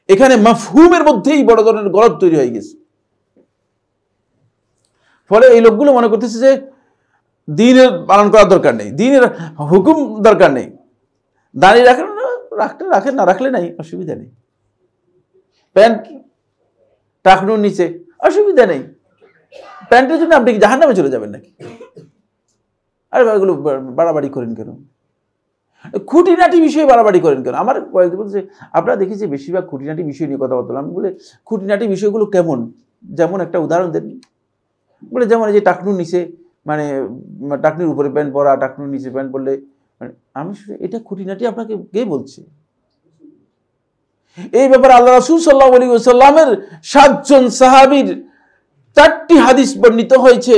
এখানে মাফহুমের মধ্যেই বড় ধরনের গলদ তৈরি হয়ে গেছে। ফলে এই লোকগুলো মনে করতেছে যে দ্বীনের পালন করার দরকার নেই, দ্বীনের হুকুম দরকার নেই, দাঁড়িয়ে রাখেন না রাখলে নাই, অসুবিধা নেই। প্যান্ট টাকনুর নিচে, অসুবিধা নেই। প্যান্টের জন্য আপনি কি জাহান্নামে চলে যাবেন নাকি? আরে এগুলো বাড়াবাড়ি করেন কেন? খুঁটিনাটি বিষয়ে বাড়াবাড়ি করেন কেন? আমার কয়েকদিন বলছে আপনারা দেখেছি বেশিরভাগ খুঁটিনাটি বিষয় নিয়ে কথা বললাম। আমি বলে খুঁটিনাটি বিষয়গুলো কেমন? যেমন একটা উদাহরণ দেন। বলে যেমন এই যে টাকনুর নিচে, মানে টাকনুর উপরে প্যান্ট পরা, টাকনুর নিচে প্যান্ট পরলে, মানে আমি এটা খুঁটিনাটি আপনাকে কে বলছে? এই ব্যাপারে আল্লাহ রাসূল সাল্লাল্লাহু আলাইহি ওয়াসাল্লামের 7 জন সাহাবীর 4টি হাদিস বর্ণিত হয়েছে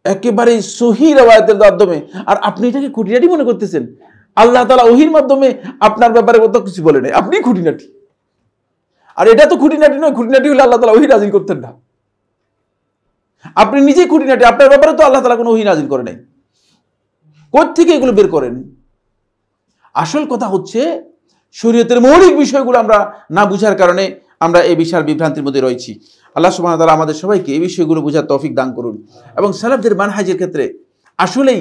একেবারে সহিহ রওয়ায়াতের মাধ্যমে, আর আপনি এটাকে খুঁটিনাটি মনে করতেছেন। আল্লাহ তাআলা ওহীর মাধ্যমে আপনার ব্যাপারে কত কিছু বলে নাই, আপনি খুঁটিনাটি। আর এটা তো খুঁটিনাটি নয়, খুঁটিনাটি হলে আল্লাহ তাআলা ওহী নাযিল করতেন না। আপনি নিজেই খুঁটিনাটি, আপনার ব্যাপারে তো আল্লাহ তাআলা কোনো ওহী নাযিল করে নাই। কোথা থেকে এগুলো বের করেন? আসল কথা হচ্ছে শরীয়তের মৌলিক বিষয়গুলো আমরা না বুঝার কারণে আমরা এই বিশাল বিভ্রান্তির মধ্যে রয়েছি। আল্লাহ সুবহানাহু ওয়া তাআলা আমাদের সবাইকে এই বিষয়গুলো বোঝার তৌফিক দান করুন। এবং সালাফদের মানহাজের ক্ষেত্রে আসলেই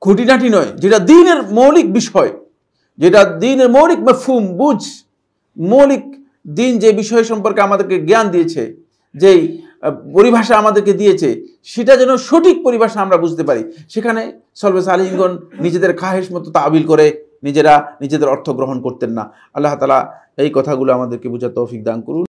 খুঁটিনাটি নয়, যেটা দ্বীনের মৌলিক বিষয়, যেটা দ্বীনের মৌলিক মাফহুম, বুঝ, মৌলিক দ্বীন যে বিষয় সম্পর্কে আমাদেরকে জ্ঞান দিয়েছে, যেই পরিভাষা আমাদেরকে দিয়েছে, সেটা যেন সঠিক পরিভাষা আমরা বুঝতে পারি। সেখানে সলবে সালিহিনগণ নিজেদের খাহেশ মতো তাবিল করে নিজেদের অর্থ গ্রহণ করতেন না। আল্লাহ তাআলা এই কথাগুলো আমাদেরকে বোঝার তৌফিক দান করুন।